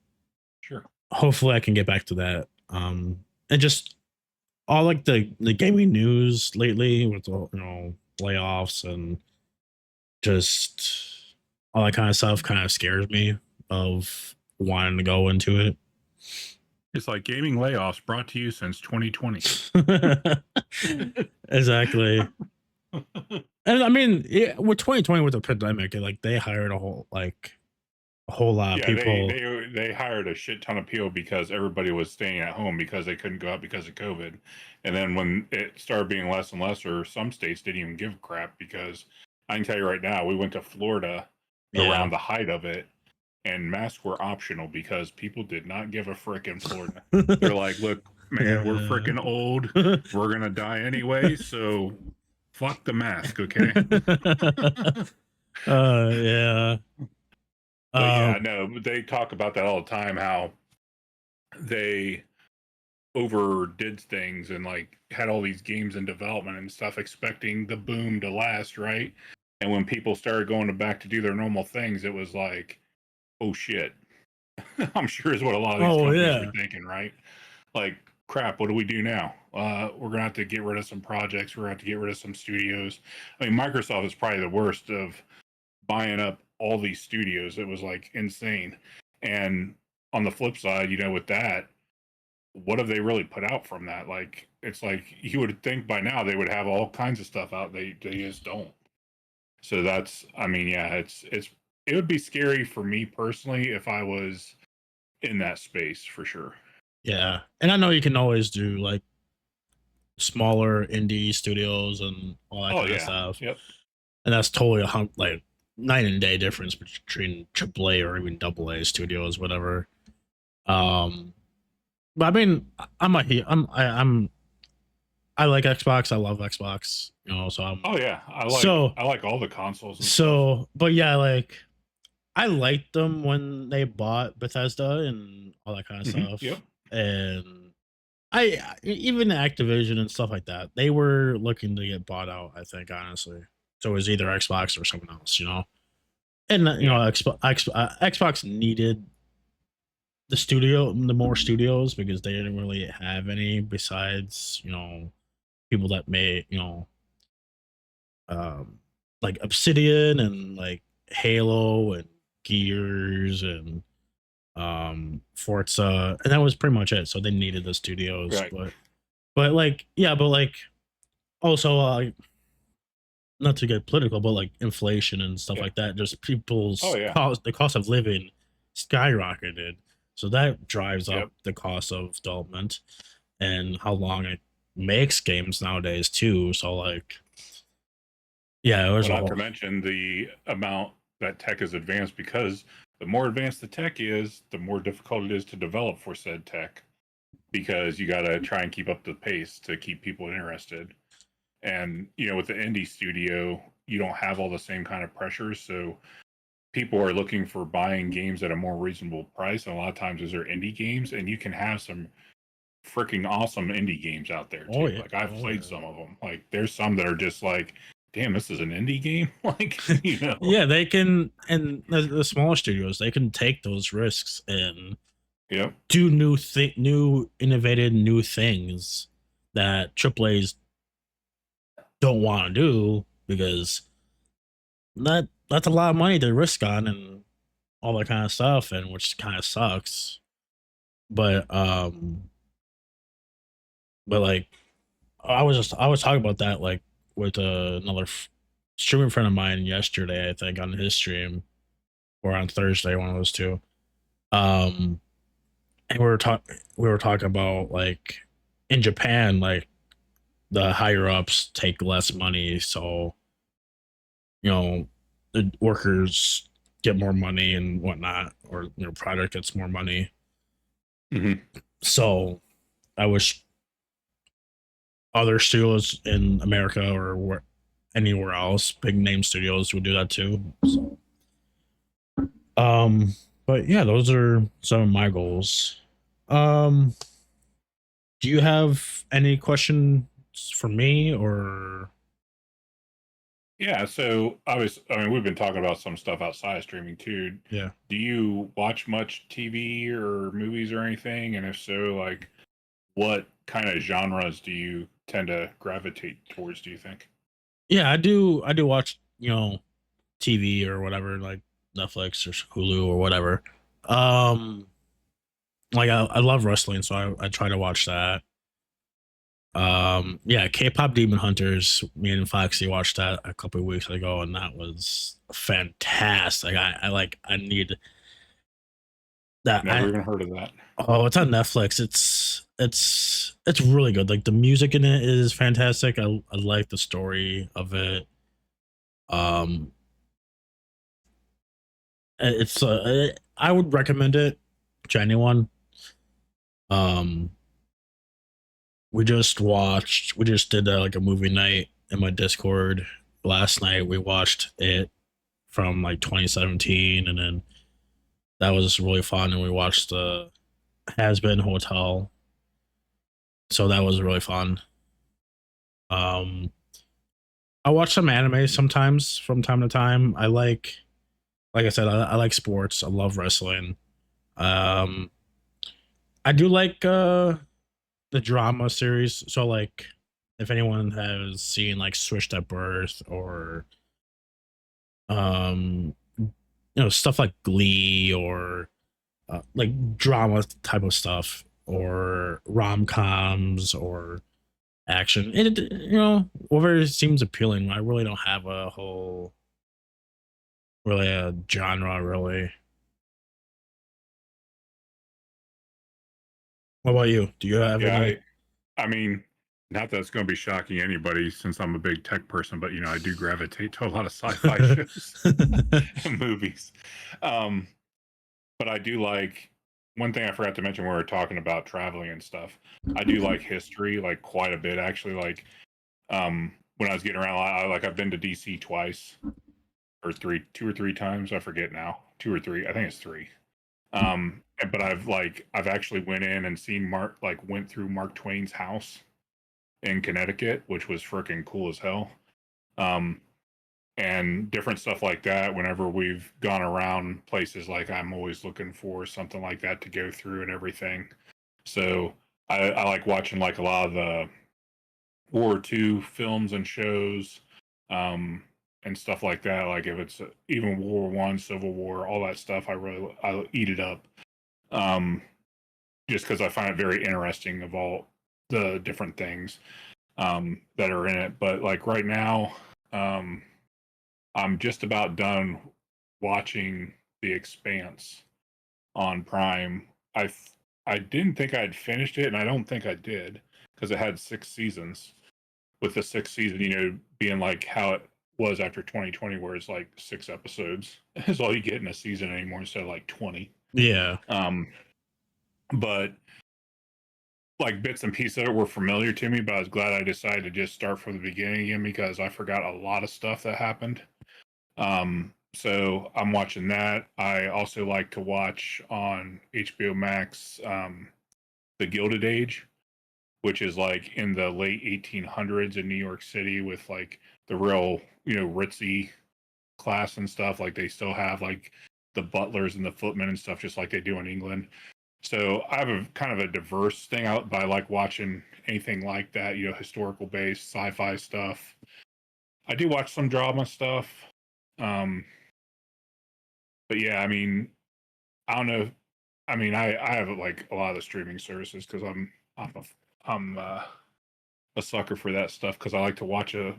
Sure. hopefully I can get back to that. And just all like the gaming news lately with the layoffs and just all that kind of stuff kind of scares me of wanting to go into it. It's like gaming layoffs brought to you since 2020. Exactly. And I mean, with 2020 with the pandemic, like they hired a whole lot of Yeah, people. they hired a shit ton of people because everybody was staying at home because they couldn't go out because of COVID. And then when it started being less and less, or some states didn't even give a crap, because I can tell you right now, we went to Florida Yeah. around the height of it, and masks were optional because people did not give a frick in Florida. They're like, look, man, we're freaking old. We're going to die anyway. So fuck the mask. Okay. Yeah. But yeah, no, they talk about that all the time, how they overdid things and like had all these games in development and stuff, expecting the boom to last, right? And when people started going back to do their normal things, it was like, oh shit. I'm sure is what a lot of these companies were thinking, right? Like, crap, what do we do now? We're gonna have to get rid of some projects. We're gonna have to get rid of some studios. I mean, Microsoft is probably the worst of buying up all these studios. It was like insane. And on the flip side, with that, what have they really put out from that? Like, it's like you would think by now they would have all kinds of stuff out. They just don't. So that's, I mean, yeah, it would be scary for me personally if I was in that space for sure. Yeah, and I know you can always do like smaller indie studios and all that Oh kind of yeah, stuff, yep. and that's totally like night and day difference between AAA or even AA studios, whatever. Um, but I mean, I like Xbox. I love Xbox. So Oh yeah, so I like all the consoles and stuff. so. But yeah, like I liked them when they bought Bethesda and all that kind of Yep. stuff, and even Activision and stuff like that. They were looking to get bought out. I think honestly, so it was either Xbox or someone else. And Yeah. Xbox needed the more studios because they didn't really have any besides people that made um like Obsidian and like Halo and Gears and Forza, and that was pretty much it. So they needed the studios, Right. but like yeah, but like also not to get political, but like inflation and stuff Yeah. like that, just Oh people's yeah. the cost of living skyrocketed. So that drives up Yep. the cost of development and how long it makes games nowadays too. So like yeah, it was Well, a not whole to mention the amount that tech is advanced, because the more advanced the tech is, the more difficult it is to develop for said tech, because you got to try and keep up the pace to keep people interested. And, with the indie studio, you don't have all the same kind of pressures. So people are looking for buying games at a more reasonable price. And a lot of times those are indie games, and you can have some freaking awesome indie games out there oh too. yeah, Like, I've oh played yeah. some of them. Like, there's some that are just like, damn, this is an indie game. Like, Yeah, they can, and the smaller studios, they can take those risks and Yep. do new innovative new things that AAA's don't want to do because that's a lot of money to risk on and all that kind of stuff, and which kind of sucks. But like I was talking about that like with another streaming friend of mine yesterday, I think on his stream or on Thursday, one of those two. Um, and we were talking about like in Japan, like the higher ups take less money, so the workers get more money and whatnot, or product gets more money. Mm-hmm. So I wish other studios in America or anywhere else, big name studios would do that too. So, um, but yeah, those are some of my goals. Um, do you have any questions for me or? Yeah. So I mean, we've been talking about some stuff outside of streaming too. Yeah. Do you watch much TV or movies or anything? And if so, like, what kind of genres do you tend to gravitate towards, do you think? Yeah, I do watch, TV or whatever, like Netflix or Hulu or whatever. Um, like I love wrestling, so I try to watch that. Yeah, K-pop Demon Hunters. Me and Foxy watched that a couple of weeks ago, and that was fantastic. I need that. Never even heard of that. Oh, it's on Netflix. It's really good. Like the music in it is fantastic. I like the story of it. Um, it's I would recommend it to anyone. Um, we just did like a movie night in my Discord last night. We watched it from like 2017, and then that was really fun. And we watched the Has Been Hotel, so that was really fun. Um, I watch some anime sometimes from time to time. Like I said, I like sports. I love wrestling. Um, I do like the drama series. So like, if anyone has seen like Switched at Birth or stuff like Glee or like drama type of stuff or rom-coms or action. Whatever seems appealing. I really don't have a whole really a genre really. What about you? Do you have Yeah, any? I mean, not that it's going to be shocking anybody since I'm a big tech person, but I do gravitate to a lot of sci-fi shows and movies. Um, but I do like one thing I forgot to mention when we were talking about traveling and stuff. I do like history, like quite a bit actually. Like when I was getting around, I've been to DC twice or three, 2 or 3 times. I forget now, 2 or 3. I think it's 3. But I've actually went in and seen went through Mark Twain's house in Connecticut, which was freaking cool as hell. Um, and different stuff like that. Whenever we've gone around places, like I'm always looking for something like that to go through and everything. So I like watching like a lot of the World War II films and shows, and stuff like that. Like if it's even World War One, Civil War, all that stuff, I eat it up. Um, just because I find it very interesting of all the different things that are in it. But like right now, um, I'm just about done watching The Expanse on Prime. I didn't think I'd finished it, and I don't think I did because it had 6 seasons. With the 6th season, being like how it was after 2020, where it's like 6 episodes is all you get in a season anymore instead of like 20. Yeah. Um, but like bits and pieces of it were familiar to me, but I was glad I decided to just start from the beginning again because I forgot a lot of stuff that happened. So I'm watching that. I also like to watch on HBO Max The Gilded Age, which is like in the late 1800s in New York City with like the real, ritzy class and stuff. Like they still have like the butlers and the footmen and stuff, just like they do in England. So I have a kind of a diverse thing out, but I like watching anything like that, historical based sci-fi stuff. I do watch some drama stuff. Um, but yeah, I mean, I don't know. I mean, I have like a lot of the streaming services because I'm a sucker for that stuff because I like to watch a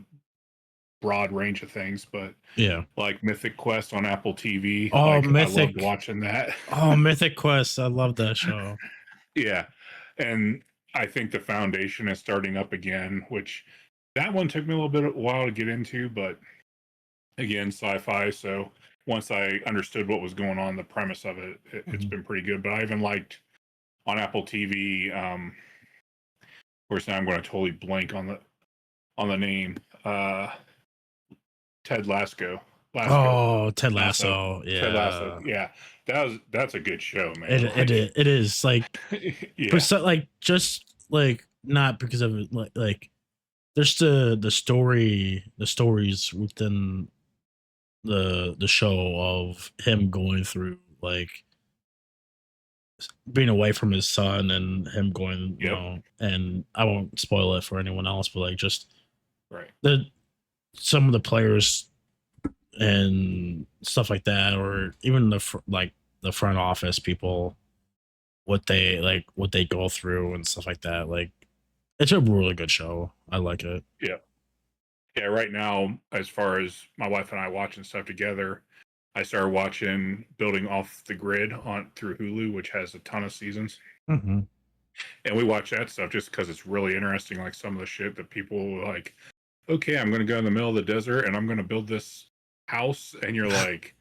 broad range of things. But Yeah. like Mythic Quest on Apple TV, Oh, like I loved Mythic. watching that. Oh, Mythic Quest. I love that show. Yeah, and I think the Foundation is starting up again, which that one took me a little bit of a while to get into, but again, sci-fi. So once I understood what was going on, the premise of it's Mhm. been pretty good. But I even liked on Apple TV. Of course, now I'm going to totally blank on the name. Ted Lasso. Oh, Ted Lasso. Lasso. Ted Lasso. Yeah. Yeah, that's a good show, It man. it it is like Yeah. like just like not because of it, like there's the stories within the show of him going through like being away from his son and him going, Yep. and I won't spoil it for anyone else, but like just Right. the some of the players and stuff like that, or even like the front office people, what they go through and stuff like that. Like it's a really good show. I like it. Yeah. Yeah. Right now, as far as my wife and I watching stuff together, I started watching Building Off the Grid on through Hulu, which has a ton of seasons, Hmm. and we watch that stuff just because it's really interesting. Like some of the shit that people like. Okay, I'm going to go in the middle of the desert and I'm going to build this house, and you're like,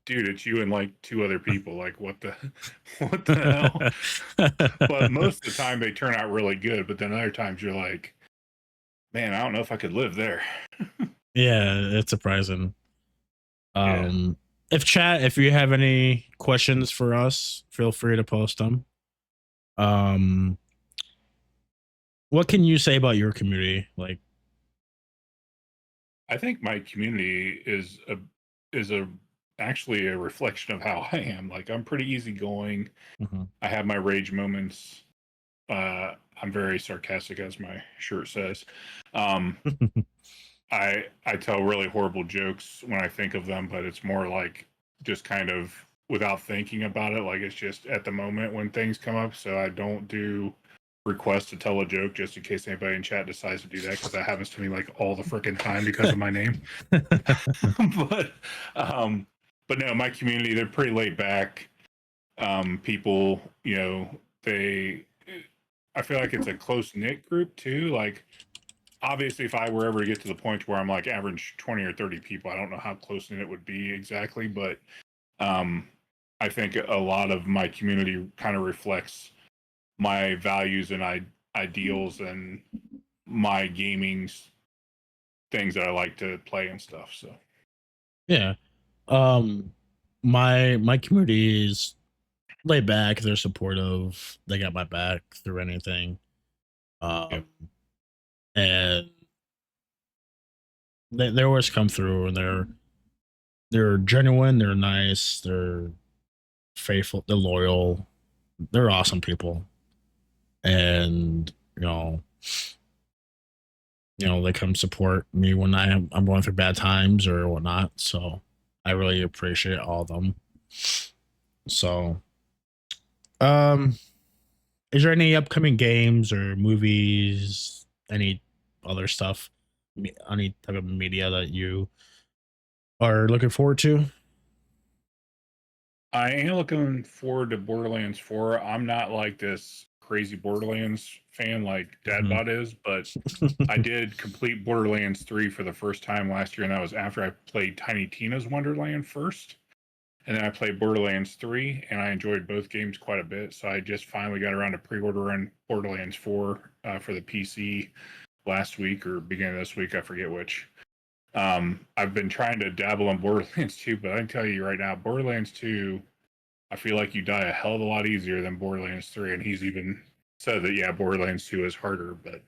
dude, it's you and like 2 other people. Like, what the, what the hell? But most of the time they turn out really good. But then other times you're like, man, I don't know if I could live there. Yeah, it's surprising. Yeah. Um, if you have any questions for us, feel free to post them. Um, what can you say about your community? Like, I think my community is a actually a reflection of how I am. Like I'm pretty easygoing. mhm. I have my rage moments. I'm very sarcastic, as my shirt says. Um, I tell really horrible jokes when I think of them, but it's more like just kind of without thinking about it. Like it's just at the moment when things come up. So I don't do requests to tell a joke just in case anybody in chat decides to do that, because that happens to me like all the freaking time because of my name. but but no, my community, they're pretty laid back. People, you know, I feel like it's a close knit group too. Like obviously, if I were ever to get to the point where I'm like average 20 or 30 people, I don't know how close knit it would be exactly, but I think a lot of my community kind of reflects my values and ideals and my gaming things that I like to play and stuff. So Yeah. Um my community is laid back, they're supportive, they got my back through anything. yeah, Um and they always come through, and they're genuine, they're nice, they're faithful, they're loyal, they're awesome people. And they come support me when I'm going through bad times or whatnot. So I really appreciate all of them. So, um, is there any upcoming games or movies, any other stuff, any type of media that you are looking forward to? I am looking forward to Borderlands 4. I'm not like this crazy Borderlands fan like Mhm. Dadbot is, but I did complete Borderlands 3 for the first time last year, and that was after I played Tiny Tina's Wonderland first. And then I played Borderlands 3, and I enjoyed both games quite a bit. So I just finally got around to pre-ordering Borderlands 4 for the PC last week or beginning of this week. I forget which. I've been trying to dabble in Borderlands 2, but I can tell you right now, Borderlands 2, I feel like you die a hell of a lot easier than Borderlands 3. And he's even said that, yeah, Borderlands 2 is harder, but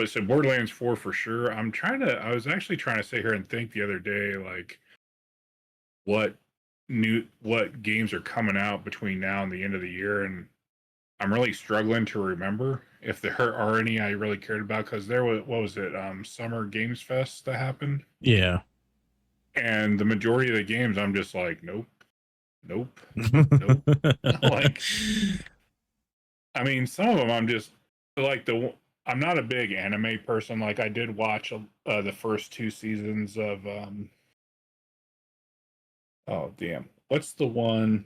so Borderlands 4 for sure. I was actually trying to sit here and think the other day, like, what what games are coming out between now and the end of the year, and I'm really struggling to remember if there are any I really cared about, because there was, what was it, Summer Games Fest that happened, Yeah. and the majority of the games I'm just like, nope, nope, nope. Like, I mean, some of them I'm just like I'm not a big anime person. Like I did watch the first two seasons of oh damn, what's the one,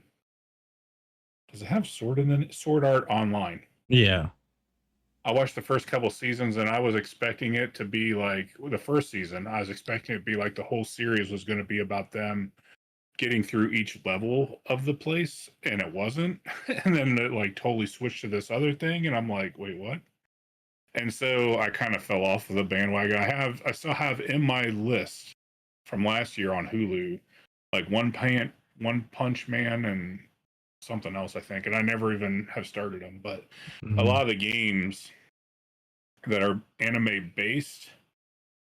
does it have sword in it? Sword Art Online. Yeah. I watched the first couple seasons, and I was expecting it to be like the first season. I was expecting it to be like the whole series was going to be about them getting through each level of the place, and it wasn't. And then it like totally switched to this other thing, and I'm like, wait, what? And so I kind of fell off of the bandwagon. I still have in my list from last year on Hulu, like One Punch Man, and something else, I think. And I never even have started them. But a Mhm. lot of the games that are anime based,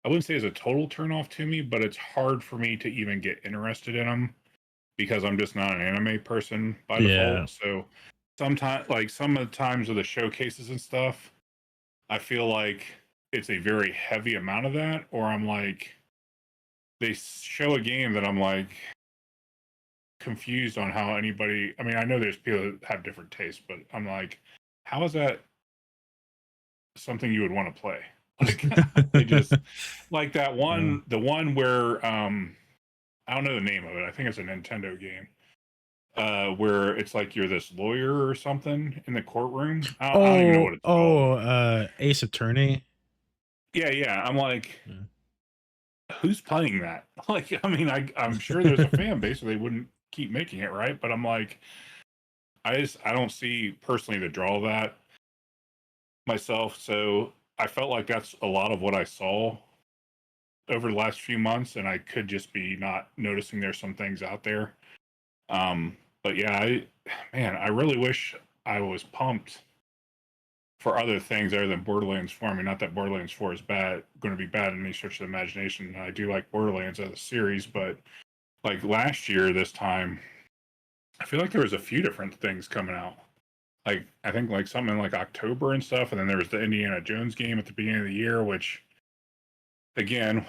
I wouldn't say is a total turnoff to me, but it's hard for me to even get interested in them because I'm just not an anime person by Yeah. default. So sometimes, like some of the times with the showcases and stuff, I feel like it's a very heavy amount of that, or I'm like, they show a game that I'm like confused on how anybody. I mean, I know there's people that have different tastes, but I'm like, how is that something you would want to play? Like, they just like that Yeah. one, the one where I don't know the name of it. I think it's a Nintendo game. Where it's like you're this lawyer or something in the courtroom. I don't even know what it's called. Ace Attorney. Yeah, yeah. I'm like, Yeah. who's playing that? Like, I mean, I'm sure there's a fan base, or they wouldn't keep making it, right? But I'm like, I don't see personally the draw of that myself. So I felt like that's a lot of what I saw over the last few months, and I could just be not noticing there's some things out there. But yeah, man, I really wish I was pumped for other things other than Borderlands 4. I mean, not that Borderlands 4 is going to be bad in any stretch of the imagination. I do like Borderlands as a series, but like last year, this time, I feel like there was a few different things coming out. Like I think like something in like October and stuff, and then there was the Indiana Jones game at the beginning of the year, which again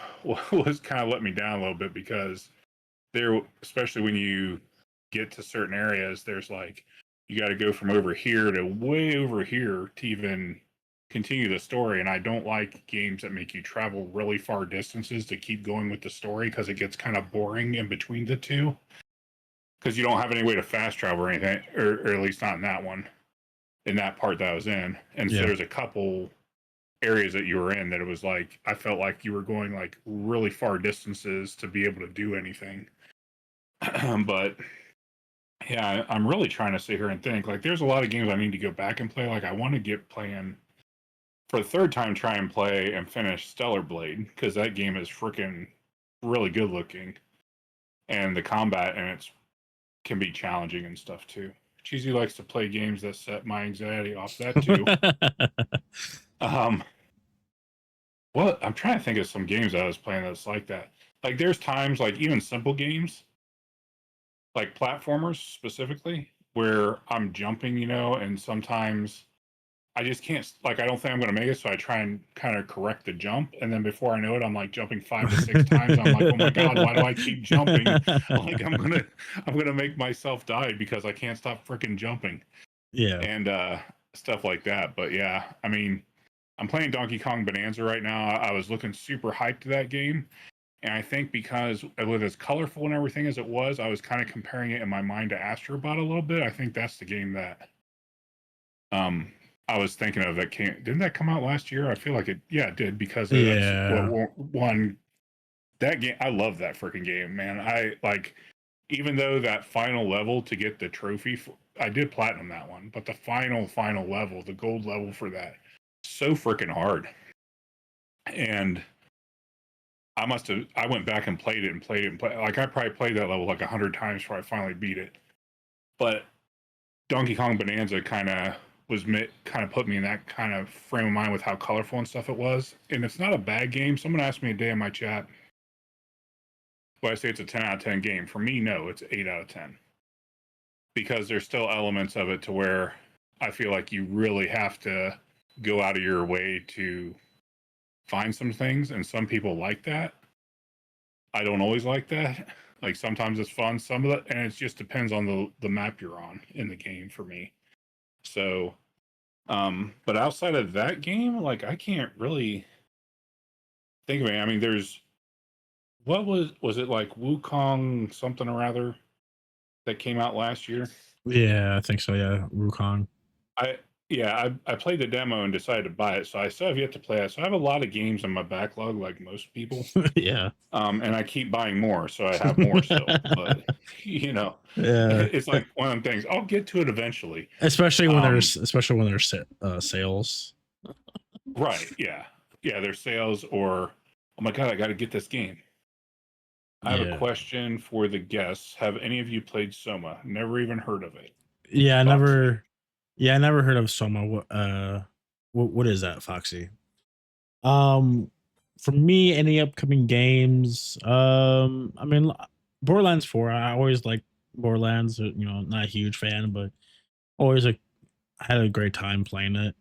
was kind of let me down a little bit because there, especially when you get to certain areas, there's like you got to go from over here to way over here to even continue the story. And I don't like games that make you travel really far distances to keep going with the story, because it gets kind of boring in between the two, because you don't have any way to fast travel or anything, or at least not in that one, in that part that I was in. And so Yeah. there's a couple areas that you were in that it was like I felt like you were going like really far distances to be able to do anything. But yeah, I'm really trying to sit here and think. Like, there's a lot of games I need to go back and play. Like, I want to get playing for the third time, try and play and finish Stellar Blade, because that game is freaking really good looking, and the combat and it's can be challenging and stuff too. Cheesy likes to play games that set my anxiety off that too. um, What I'm trying to think of some games I was playing that's like that. Like, there's times, like even simple games, like platformers specifically, where I'm jumping, and sometimes I just can't. Like, I don't think I'm going to make it, so I try and kind of correct the jump, and then before I know it, I'm like jumping 5 to 6 times. I'm like, oh my god, why do I keep jumping? Like, I'm gonna make myself die because I can't stop freaking jumping, Yeah. and stuff like that. But yeah, I mean, I'm playing Donkey Kong Bonanza right now. I was looking super hyped to that game. And I think because with as colorful and everything as it was, I was kind of comparing it in my mind to Astrobot a little bit. I think that's the game that um I was thinking of that came. Didn't that come out last year? I feel like it. Yeah, it did, because that's Yeah. what won that game. I love that freaking game, man. I like, even though that final level to get the trophy, I did platinum that one, but the final level, the gold level for that, so freaking hard. And I went back and played it and played it and played. Like, I probably played that level like 100 times before I finally beat it. But Donkey Kong Bonanza kind of kind of put me in that kind of frame of mind with how colorful and stuff it was. And it's not a bad game. Someone asked me a day in my chat, well, I say it's a 10 out of 10 game. For me, no, it's 8 out of 10. Because there's still elements of it to where I feel like you really have to go out of your way to find some things. And some people like that. I don't always like that. Like, sometimes it's fun, some of it, and it just depends on the map you're on in the game for me. So, but outside of that game, like, I can't really think of it. I mean, there's what was it, like Wukong something or other that came out last year? Yeah, I think so. Yeah, Wukong. I Yeah, I played the demo and decided to buy it, so I still have yet to play it. So I have a lot of games in my backlog, like most people. Yeah. And I keep buying more, so I have more still. But Yeah. it's like one of them things. I'll get to it eventually. Especially when there's sales. Right? Yeah, yeah. There's sales, or oh my god, I got to get this game. I have a Yeah. question for the guests. Have any of you played Soma? Never even heard of it. Yeah, I Foxy. never yeah, I never heard of Soma. What is that, Foxy? Um for me, any upcoming games, I mean, Borderlands 4, I always like Borderlands, not a huge fan, but always had a great time playing it.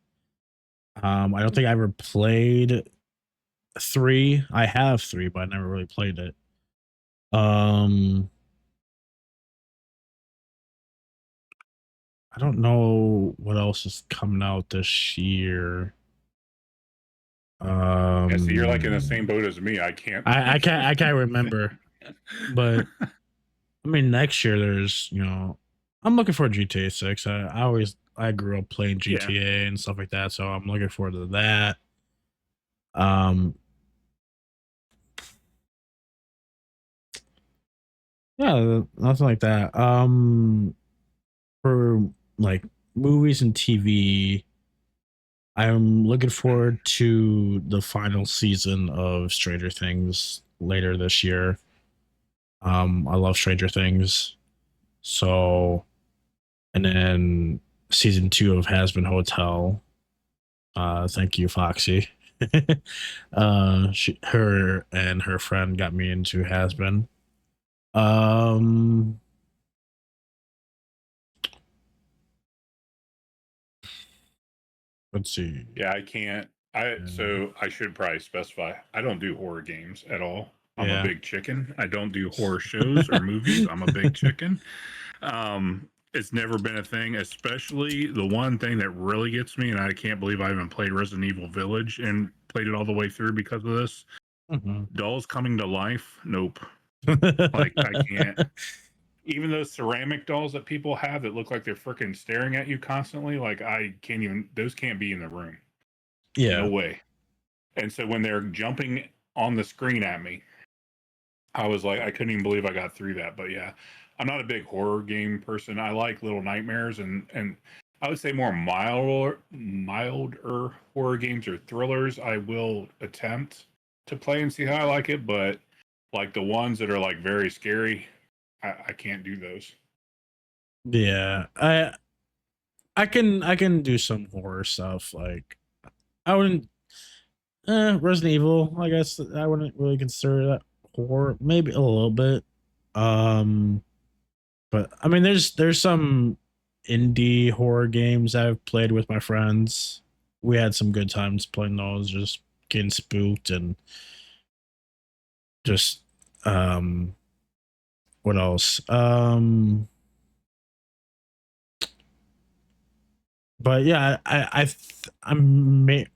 I don't think I ever played 3. I have 3, but I never really played it. Um I don't know what else is coming out this year. Yeah, so you're like in the same Um, boat as me. I can't I think of can't I can't anything. remember, but I mean next year there's I'm looking for GTA 6. I grew up playing Yeah. GTA and stuff like that, so I'm looking forward to that. Um, yeah, nothing like that. For like movies and TV, I'm looking forward to the final season of Stranger Things later this year. I love Stranger Things. So, and then season 2 of Has Been Hotel. Thank you, Foxy. Her and her friend got me into Has Been. Um, let's see. Yeah, I can't. Uh, So I should probably specify. I don't do horror games at all. I'm a Yeah. big chicken. I don't do horror shows or movies. I'm a big chicken. It's never been a thing, especially the one thing that really gets me, and I can't believe I haven't played Resident Evil Village and played it all the way through because of this. Dolls coming to life. Nope. Like, I can't. Even those ceramic dolls that people have that look like they're freaking staring at you constantly, like, I can't even, those can't be in the room. No Yeah. way. And so when they're jumping on the screen at me, I was like, I couldn't even believe I got through that. But yeah, I'm not a big horror game person. I like Little Nightmares and I would say more milder horror games or thrillers. I will attempt to play and see how I like it, but like the ones that are like very scary, I can't do those. Yeah. I can do some horror stuff. Like I wouldn't Resident Evil, I guess I wouldn't really consider that horror. Maybe a little bit. Um but I mean there's some indie horror games I've played with my friends. We had some good times playing those, just getting spooked and just what else? But yeah,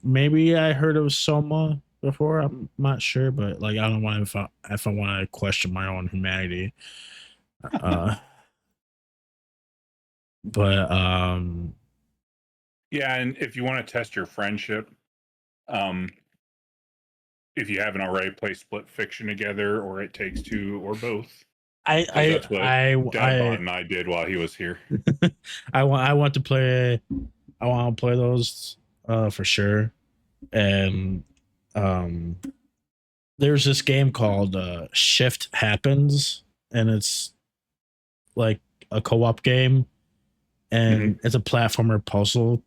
maybe I heard of Soma before. I'm not sure, but like I don't want if I want to question my own humanity. Uh, but Yeah, and if you want to test your friendship, um, if you haven't already, play Split Fiction together or It Takes Two or both, because I that's what I Dadbot and I did while he was here. I want to play. I want to play those for sure. And um, there's this game called Shift Happens, and it's like a co-op game, and it's a platformer puzzle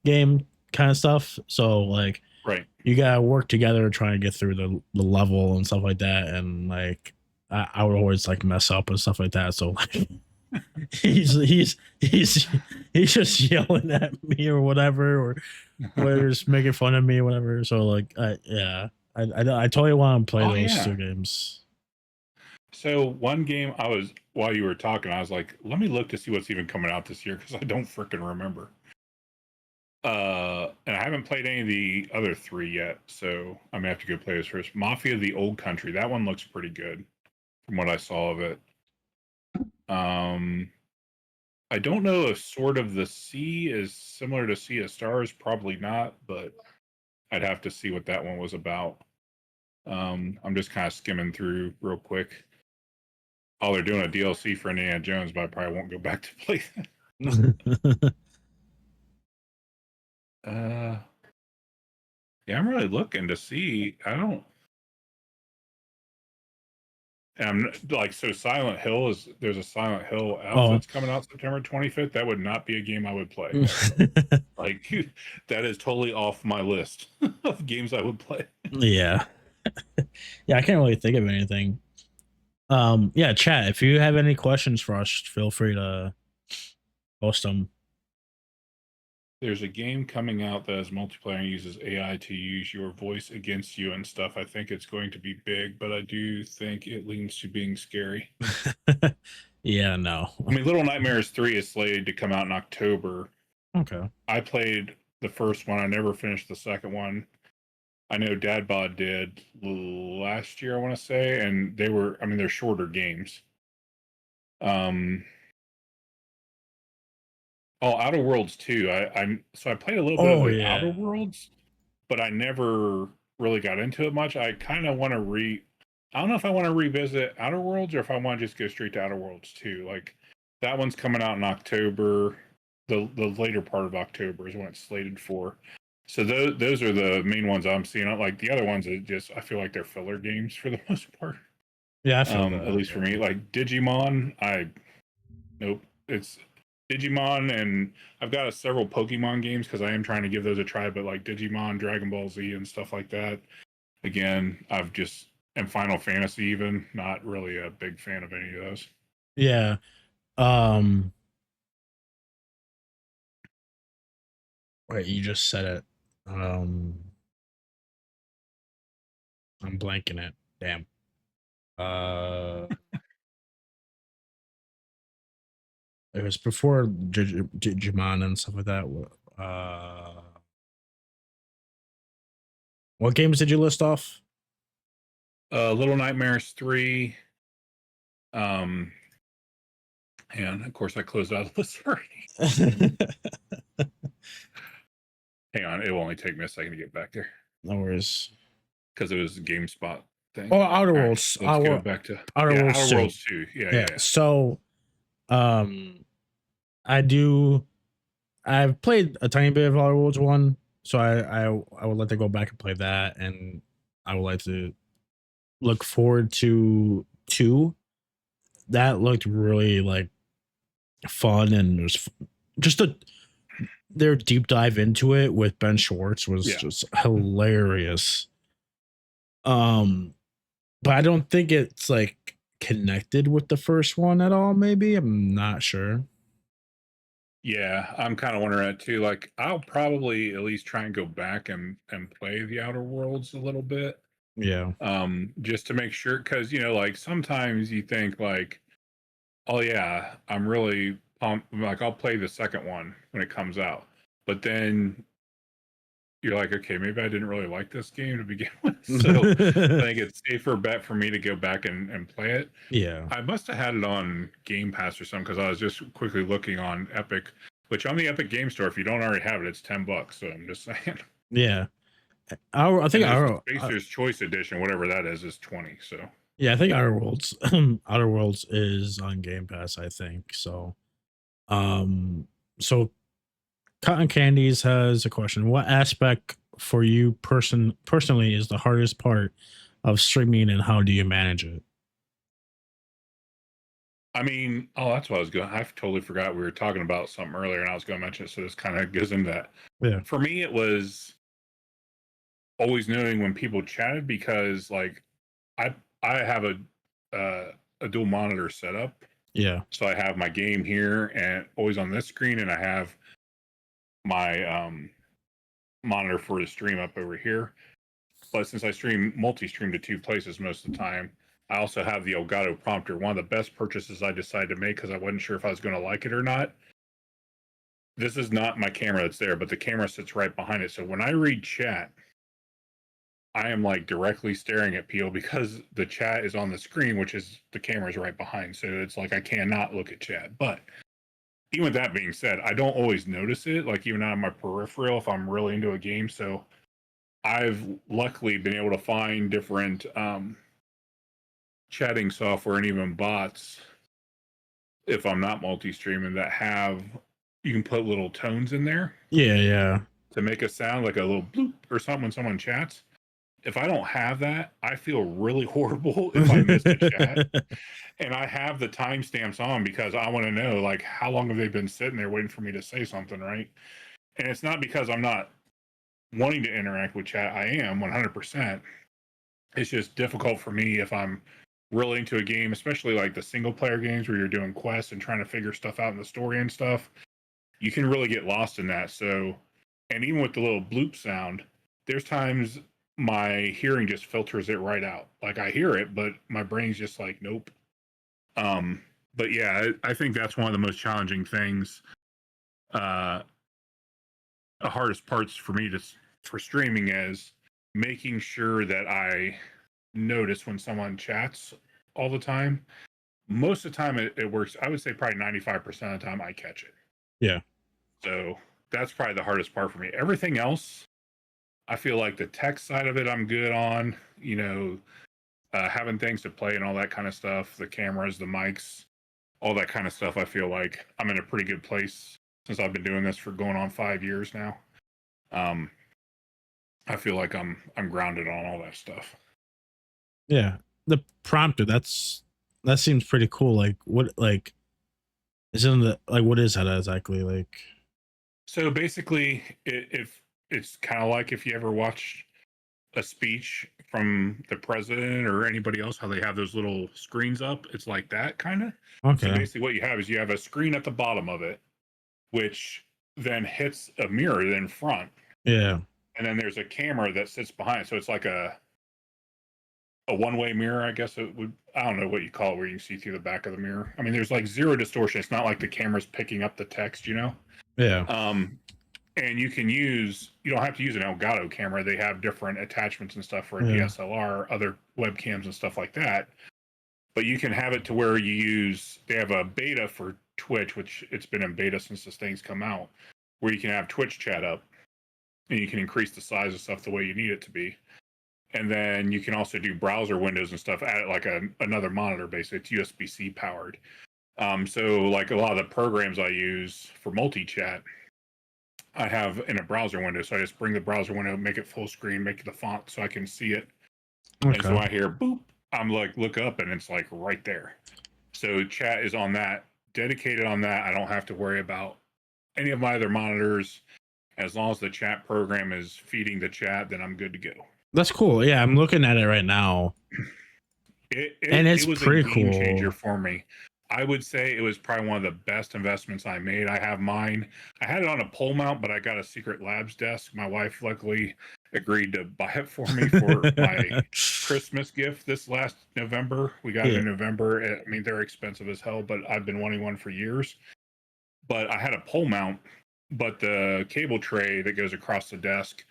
game kind of stuff. So like Right. you gotta work together to try and get through the level and stuff like that. And like I would always like mess up and stuff like that. So like he's he's just yelling at me or whatever, or just making fun of me or whatever. So like I totally want to play Oh those yeah. two games. So one game I was while you were talking, I was like, let me look to see what's even coming out this year because I don't freaking remember. And I haven't played any of the other three yet, so I'm gonna have to go play this first. Mafia of the Old Country. That one looks pretty good from what I saw of it. Um, I don't know if Sword of the Sea is similar to Sea of Stars. Probably not, but I'd have to see what that one was about. I'm just kind of skimming through real quick. Oh, they're doing a DLC for Indiana Jones, but I probably won't go back to play that. Yeah, I'm really looking to see. I don't. I'm like, so Silent Hill is there's a Silent Hill F Oh. that's coming out September 25th. That would not be a game I would play. Like that is totally off my list of games I would play. Yeah. Yeah, I can't really think of anything. Yeah, chat. If you have any questions for us, feel free to post them. There's a game coming out that is multiplayer and uses AI to use your voice against you and stuff. I think it's going to be big, but I do think it leans to being scary. Yeah, no. I mean, Little Nightmares 3 is slated to come out in October. Okay. I played the first one. I never finished the second one. I know Dad Bod did last year, I want to say, and they were, I mean, they're shorter games. Um, oh, Outer Worlds too. So I played a little bit of Oh the Outer yeah. Worlds, but I never really got into it much. I kind of want to I don't know if I want to revisit Outer Worlds or if I want to just go straight to Outer Worlds too. Like that one's coming out in October. The later part of October is when it's slated for. So those are the main ones I'm seeing. Like the other ones, are just I feel like they're filler games for the most part. Yeah, I feel At that. least for me, like Digimon, nope. It's Digimon, and I've got several Pokemon games because I am trying to give those a try. But like Digimon, Dragon Ball Z, and stuff like that. Again, and Final Fantasy even not really a big fan of any of those. Yeah. Um Wait, you just said it. Um I'm blanking it. Damn. Uh, it was before Digimon and stuff like that. What games did you list off? Little Nightmares 3. And of course I closed out the list already. Hang on, it will only take me a second to get back there. No worries. Because it was a GameSpot thing. Oh, Outer All right, Worlds. let's go back to Outer Worlds Outer 2. Worlds 2. Yeah. So, I've played a tiny bit of Outer Worlds 1, so I would like to go back and play that, and I would like to look forward to 2. That looked really like fun, and it was just their deep dive into it with Ben Schwartz was just hilarious. But I don't think it's like connected with the first one at all. Maybe I'm not sure. Yeah, I'm kind of wondering that too. Like, I'll probably at least try and go back and play the Outer Worlds a little bit, Yeah, just to make sure. Because like sometimes you think like, oh yeah, I'm really pumped. Like, I'll play the second one when it comes out, but then you're like, okay, maybe I didn't really like this game to begin with. So I think it's safer bet for me to go back and play it. yeah, I must have had it on Game Pass or something because I was just quickly looking on Epic, which on the Epic Game Store, if you don't already have it, it's $10. So I'm just saying. yeah. I think And there's the our Spacer's Choice Edition, whatever that is 20. So yeah, I think Outer Worlds Outer Worlds is on Game Pass, I think. So so Cotton Candies has a question. What aspect for you personally is the hardest part of streaming, and how do you manage it? I mean, oh, that's what I was going. I totally forgot we were talking about something earlier, and I was going to mention it. So this kind of goes into that. Yeah. For me, it was always knowing when people chatted because, like, I I have a dual monitor setup, Yeah. so I have my game here and always on this screen, and I have my monitor for the stream up over here. But since I multi-stream to 2 places most of the time, I also have the Elgato prompter. One of the best purchases I decided to make because I wasn't sure if I was going to like it or not. This is not my camera that's there, but the camera sits right behind it. So when I read chat, I am like directly staring at Peel because the chat is on the screen, which is the camera is right behind. So it's like I cannot look at chat. But even with that being said, I don't always notice it, like even on my peripheral if I'm really into a game. So I've luckily been able to find different chatting software and even bots, if I'm not multi-streaming, that have you can put little tones in there Yeah. to make a sound like a little bloop or something when someone chats. If I don't have that, I feel really horrible if I miss a chat. And I have the timestamps on because I want to know like how long have they been sitting there waiting for me to say something, right? And it's not because I'm not wanting to interact with chat. I am 100%. It's just difficult for me if I'm really into a game, especially like the single player games where you're doing quests and trying to figure stuff out in the story and stuff. You can really get lost in that. So, and even with the little bloop sound, there's times my hearing just filters it right out. Like I hear it, but my brain's just like, nope. Um, but yeah, I think that's one of the most challenging things. Uh, the hardest parts for me for streaming is making sure that I notice when someone chats all the time. Most of the time it works. I would say probably 95% of the time I catch it. Yeah. So that's probably the hardest part for me. Everything else, I feel like the tech side of it, I'm good on, having things to play and all that kind of stuff, the cameras, the mics, all that kind of stuff. I feel like I'm in a pretty good place since I've been doing this for going on 5 years now. I feel like I'm grounded on all that stuff. Yeah. The prompter, that seems pretty cool. Like is it in the like what is that exactly? Like So basically, if it's kind of like if you ever watch a speech from the president or anybody else, how they have those little screens up, it's like that kind of. So okay. basically, what you have is you have a screen at the bottom of it, which then hits a mirror in front, Yeah. and then there's a camera that sits behind. So it's like a one-way mirror, I guess it would. I don't know what you call it, where you can see through the back of the mirror. I mean, there's like zero distortion. It's not like the camera's picking up the text, you know. Yeah. And you don't have to use an Elgato camera. They have different attachments and stuff for a DSLR, other webcams and stuff like that. But you can have it to where they have a beta for Twitch, which it's been in beta since this thing's come out, where you can have Twitch chat up and you can increase the size of stuff the way you need it to be. And then you can also do browser windows and stuff at like another monitor, basically. It's USB-C powered. So like a lot of the programs I use for multi-chat, I have in a browser window. So I just bring the browser window, make it full screen, make the font so I can see it. Okay. And so I hear boop, I'm like, look up, and it's like right there. So chat is on that, dedicated on that. I don't have to worry about any of my other monitors. As long as the chat program is feeding the chat, then I'm good to go. That's cool. Yeah, I'm looking at it right now. It was pretty a game changer for me. I would say it was probably one of the best investments I made. I have mine. I had it on a pole mount, but I got a Secret Labs desk. My wife luckily agreed to buy it for me for my Christmas gift this last November. We got it in November. I mean, they're expensive as hell, but I've been wanting one for years. But I had a pole mount, but the cable tray that goes across the desk,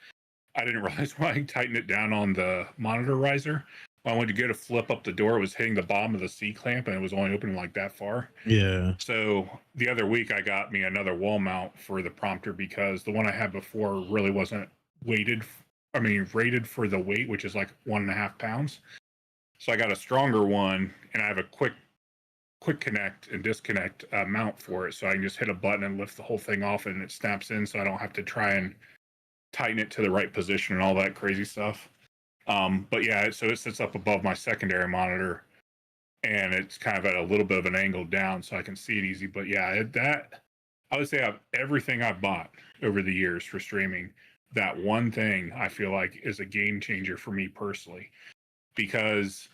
I didn't realize when I tightened it down on the monitor riser. When I went to go to flip up the door, it was hitting the bottom of the C-clamp, and it was only opening like that far. Yeah. So the other week, I got me another wall mount for the prompter because the one I had before really wasn't rated for the weight, which is like 1.5 pounds. So I got a stronger one, and I have a quick connect and disconnect mount for it. So I can just hit a button and lift the whole thing off, and it snaps in, so I don't have to try and tighten it to the right position and all that crazy stuff. But yeah, so it sits up above my secondary monitor, and it's kind of at a little bit of an angle down, so I can see it easy. But yeah, I would say everything I've bought over the years for streaming, that one thing I feel like is a game changer for me personally. Because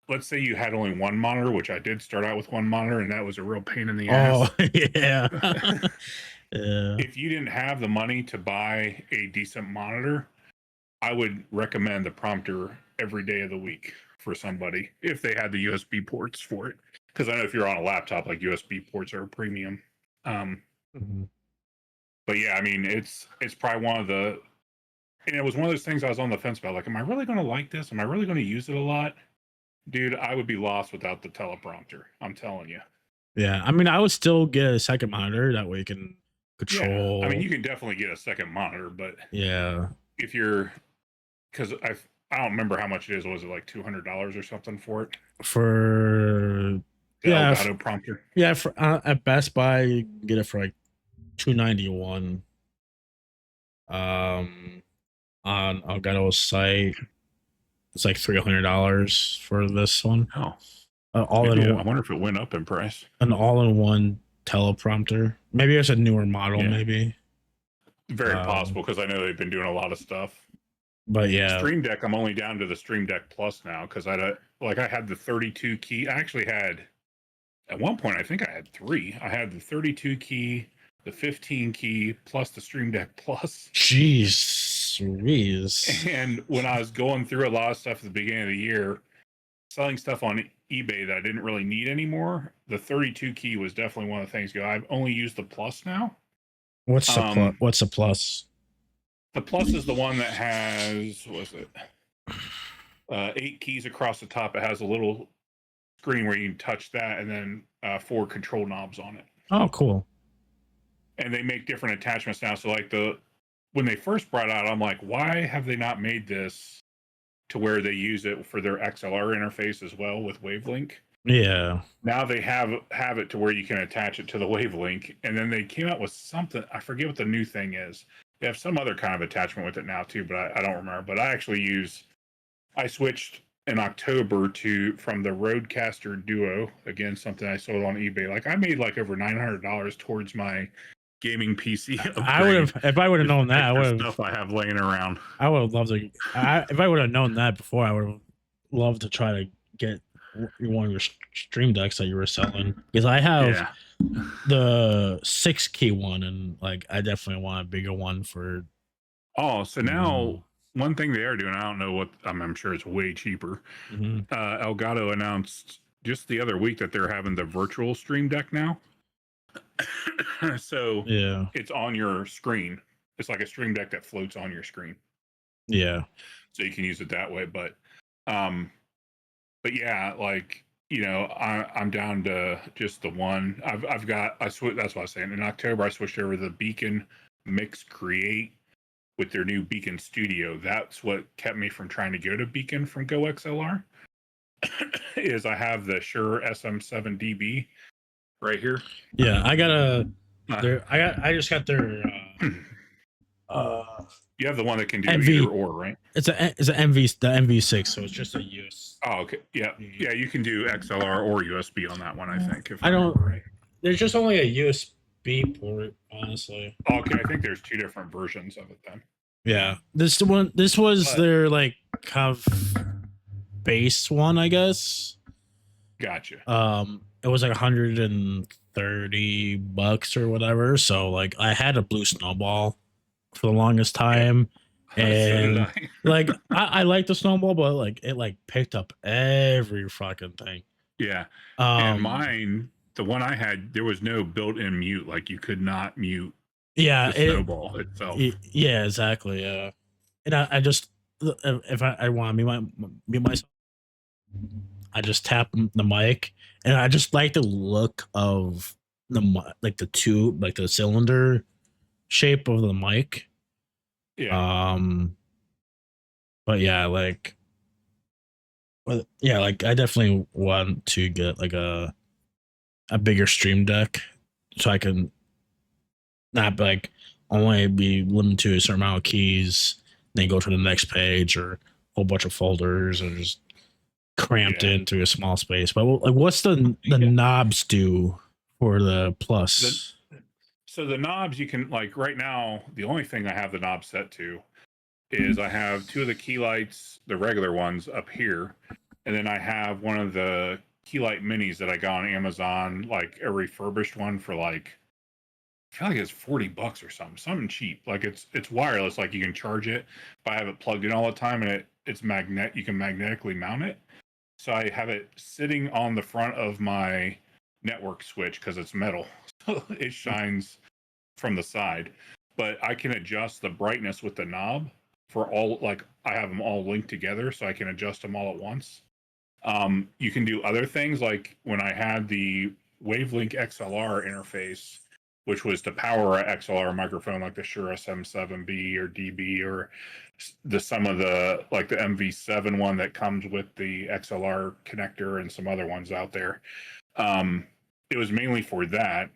let's say you had only one monitor, which I did start out with one monitor, and that was a real pain in the ass. Oh, yeah. Yeah. If you didn't have the money to buy a decent monitor, I would recommend the prompter every day of the week for somebody if they had the USB ports for it. Because I know if you're on a laptop, like USB ports are a premium. But yeah, I mean, it's probably one of the, and it was one of those things I was on the fence about. Like, am I really going to like this? Am I really going to use it a lot? Dude, I would be lost without the teleprompter. I'm telling you. Yeah, I mean, I would still get a second monitor that way you can control. Yeah. I mean, you can definitely get a second monitor, but yeah, if you're, because I don't remember how much it is. Was it like $200 or something for it? For the Elgato prompter. Yeah, for at Best Buy, you can get it for like $291. On Elgato's site, it's like $300 for this one. Oh, I wonder if it went up in price. An all-in-one teleprompter. Maybe it's a newer model. Yeah. Maybe. Very possible, because I know they've been doing a lot of stuff. But yeah, Stream Deck, I'm only down to the Stream Deck Plus now because I had the 32 key. I actually had, at one point, I think I had 3. I had the 32 key, the 15 key, plus the Stream Deck Plus. Jeez. And when I was going through a lot of stuff at the beginning of the year, selling stuff on eBay that I didn't really need anymore, the 32 key was definitely one of the things. I've only used the Plus now. What's the Plus? The Plus is the one that has, what was it? 8 keys across the top. It has a little screen where you can touch that, and then 4 control knobs on it. Oh, cool. And they make different attachments now. So like when they first brought out, I'm like, why have they not made this to where they use it for their XLR interface as well with Wavelink? Yeah. Now they have it to where you can attach it to the Wavelink, and then they came out with something. I forget what the new thing is. They have some other kind of attachment with it now too, but I don't remember. But I switched in October from the Rodecaster Duo, again, something I sold on eBay. Like I made like over $900 towards my gaming PC. I would have, if I would have known that, I would have stuff I have laying around. I would have loved to. If I would have known that before, I would have loved to try to get one of your Stream Decks that you were selling, because I have the 6 key one, and like I definitely want a bigger one for. Oh, so now one thing they are doing, I don't know what, I'm sure it's way cheaper. Elgato announced just the other week that they're having the virtual Stream Deck now. So Yeah. it's on your screen. It's like a Stream Deck that floats on your screen. Yeah. So you can use it that way. But yeah, like, you know, I'm down to just the one. That's what I was saying. In October, I switched over to the Beacon Mix Create with their new Beacon Studio. That's what kept me from trying to go to Beacon from Go XLR. Is I have the Shure SM7DB right here. Yeah, I just got their you have the one that can do MV. either or, right? It's an MV, the MV6, so it's just a US. Oh, okay. Yeah. Yeah, you can do XLR or USB on that one, I think. If I don't remember right. There's just only a USB port, honestly. Okay, I think there's two different versions of it then. Yeah. This was their like kind of base one, I guess. Gotcha. It was like $130 or whatever. So like I had a blue snowball for the longest time. And So like I like the snowball, but like it like picked up every fucking thing. Yeah. And mine, the one I had, there was no built-in mute. Like you could not mute the snowball itself. Yeah, exactly. Yeah. And I just, if I want to mute myself, I just tap the mic, and I just like the look of like the tube, like the cylinder shape of the mic. Yeah. But yeah, like, I definitely want to get like a bigger Stream Deck, so I can not like only be limited to a certain amount of keys, then go to the next page or a whole bunch of folders and just cramped into a small space. But like, what's the knobs do for the Plus? So the knobs, you can, like, right now, the only thing I have the knob set to is I have two of the key lights, the regular ones, up here, and then I have one of the key light minis that I got on Amazon, like a refurbished one for like, I feel like it's $40 or something cheap. Like it's wireless, like you can charge it, but I have it plugged in all the time, and it's you can magnetically mount it. So I have it sitting on the front of my network switch because it's metal, so it shines from the side. But I can adjust the brightness with the knob for all, like I have them all linked together, so I can adjust them all at once. You can do other things, like when I had the Wavelink XLR interface, which was to power a XLR microphone like the Shure SM7B or DB, or some of the, like the MV7 one that comes with the XLR connector and some other ones out there. It was mainly for that.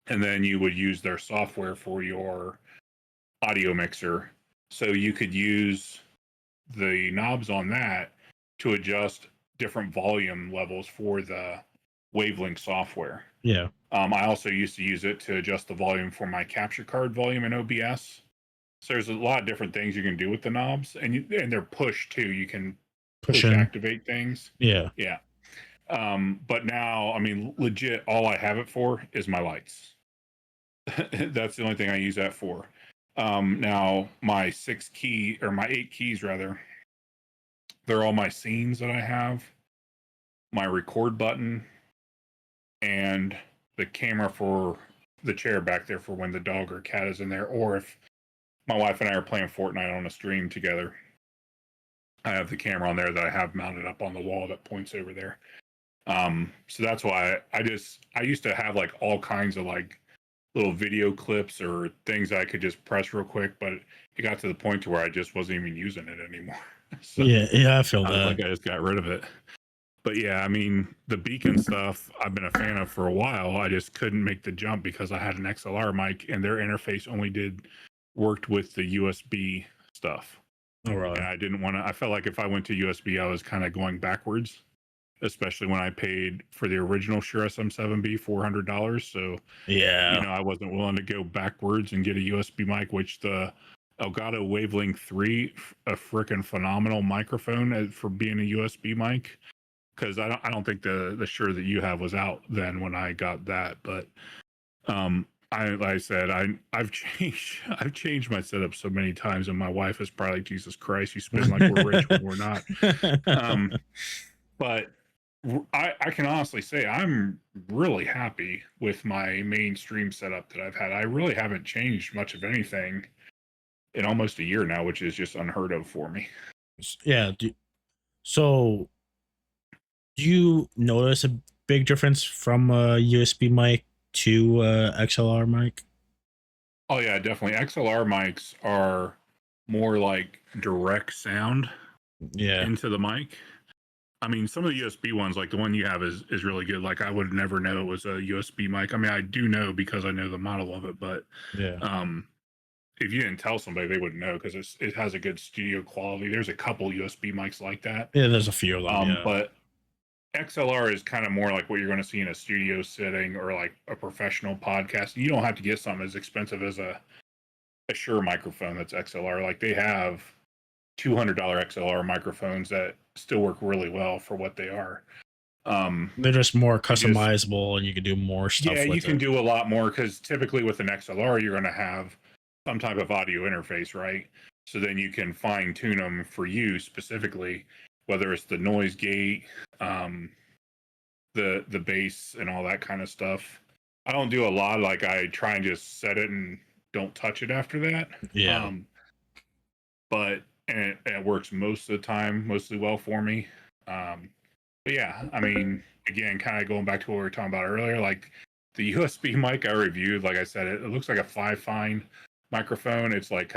And then you would use their software for your audio mixer. So you could use the knobs on that to adjust different volume levels for the Wavelink software. Yeah. I also used to use it to adjust the volume for my capture card volume in OBS. So there's a lot of different things you can do with the knobs, and they're push too. You can push activate things. Yeah. Yeah. But now, I mean, legit, all I have it for is my lights. That's the only thing I use that for. Now my 8 keys rather, they're all my scenes that I have, my record button, and the camera for the chair back there for when the dog or cat is in there, or if my wife and I are playing Fortnite on a stream together, I have the camera on there that I have mounted up on the wall that points over there. So that's why I used to have like all kinds of like little video clips or things I could just press real quick, but it got to the point to where I just wasn't even using it anymore. So yeah, I feel that. Like I just got rid of it. But yeah, I mean, the Beacon stuff I've been a fan of for a while. I just couldn't make the jump because I had an XLR mic and their interface only worked with the USB stuff. Oh, right. And I didn't want to, I felt like if I went to USB, I was kind of going backwards, especially when I paid for the original Shure SM7B $400. So, yeah, you know, I wasn't willing to go backwards and get a USB mic, which the Elgato Wavelink 3, a freaking phenomenal microphone for being a USB mic. Because I don't think the Shure that you have was out then when I got that, but I like I said, I've changed my setup so many times, and my wife is probably like, Jesus Christ, you spin like we're rich when we're not. But I can honestly say I'm really happy with my mainstream setup that I've had. I really haven't changed much of anything in almost a year now, which is just unheard of for me. Yeah. So, do you notice a big difference from a USB mic to XLR mic? Oh yeah, definitely. XLR mics are more like direct sound Yeah. into the mic. I mean, some of the USB ones, like the one you have, is really good. Like I would never know it was a USB mic. I mean, I do know because I know the model of it, but Yeah. if you didn't tell somebody, they wouldn't know because it has a good studio quality. There's a couple USB mics like that. Yeah, there's a few of them. Yeah. But XLR is kind of more like what you're going to see in a studio setting or like a professional podcast. You don't have to get something as expensive as a Shure microphone that's XLR. Like they have $200 XLR microphones that still work really well for what they are. They're just more customizable, and you can do more stuff. Yeah, you with can it. do a lot more because typically with an XLR, you're going to have some type of audio interface, right? So then you can fine tune them for you specifically, whether it's the noise gate, the bass, and all that kind of stuff. I don't do a lot. Like I try and just set it and don't touch it after that. Yeah. But it works most of the time, mostly well for me. But yeah, I mean, again, kind of going back to what we were talking about earlier, like the USB mic I reviewed, like I said, it looks like a 5-fine microphone. It's like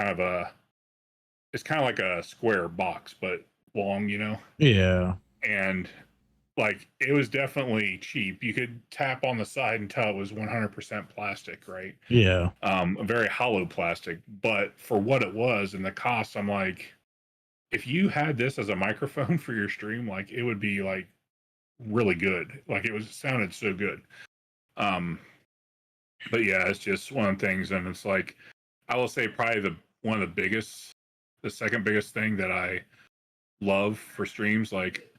it's kind of like a square box, but long, Yeah. And like it was definitely cheap. You could tap on the side and tell it was 100% plastic, right? Yeah. A very hollow plastic, but for what it was and the cost, I'm like, if you had this as a microphone for your stream, like it would be like really good. Like it sounded so good. But yeah, it's just one of the things, and it's like I will say probably the second biggest thing that I love for streams like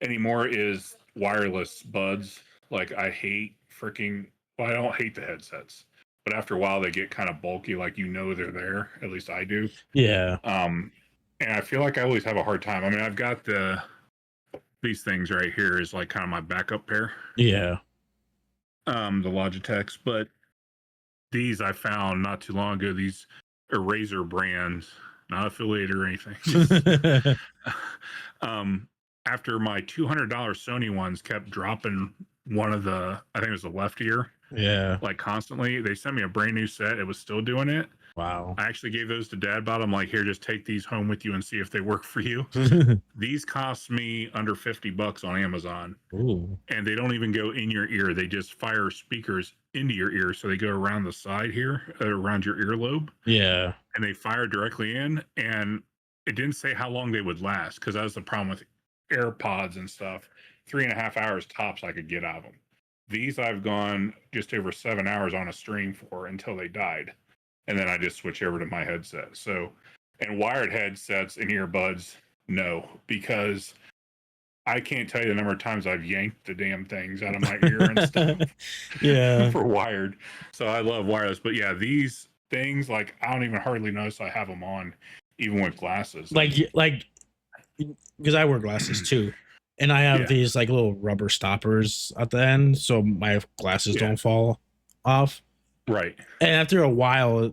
anymore is wireless buds. Like I hate I don't hate the headsets, but after a while they get kind of bulky. Like they're there. At least I do. Yeah. And I feel like I always have a hard time. I mean, I've got these things right here is like kind of my backup pair. Yeah. The Logitechs, but these I found not too long ago. These are Razer brands, not affiliated or anything. After my $200 Sony ones kept dropping one of I think it was the left ear, Yeah. like constantly, they sent me a brand new set. It was still doing it. Wow. I actually gave those to Dad. Bought them like, here, just take these home with you and see if they work for you. These cost me under $50 on Amazon. Ooh. And they don't even go in your ear. They just fire speakers into your ear. So they go around the side here, around your earlobe. Yeah. And they fire directly in. And it didn't say how long they would last because that was the problem with AirPods and stuff. 3.5 hours tops I could get out of them. These I've gone just over 7 hours on a stream for until they died. And then I just switch over to my headset. So, and wired headsets and earbuds, no, because I can't tell you the number of times I've yanked the damn things out of my ear and stuff. Yeah. For wired. So I love wireless. But yeah, these things, like, I don't even hardly notice I have them on, even with glasses. Like because I wear glasses too, and I have these like little rubber stoppers at the end, so my glasses don't fall off. Right. And after a while,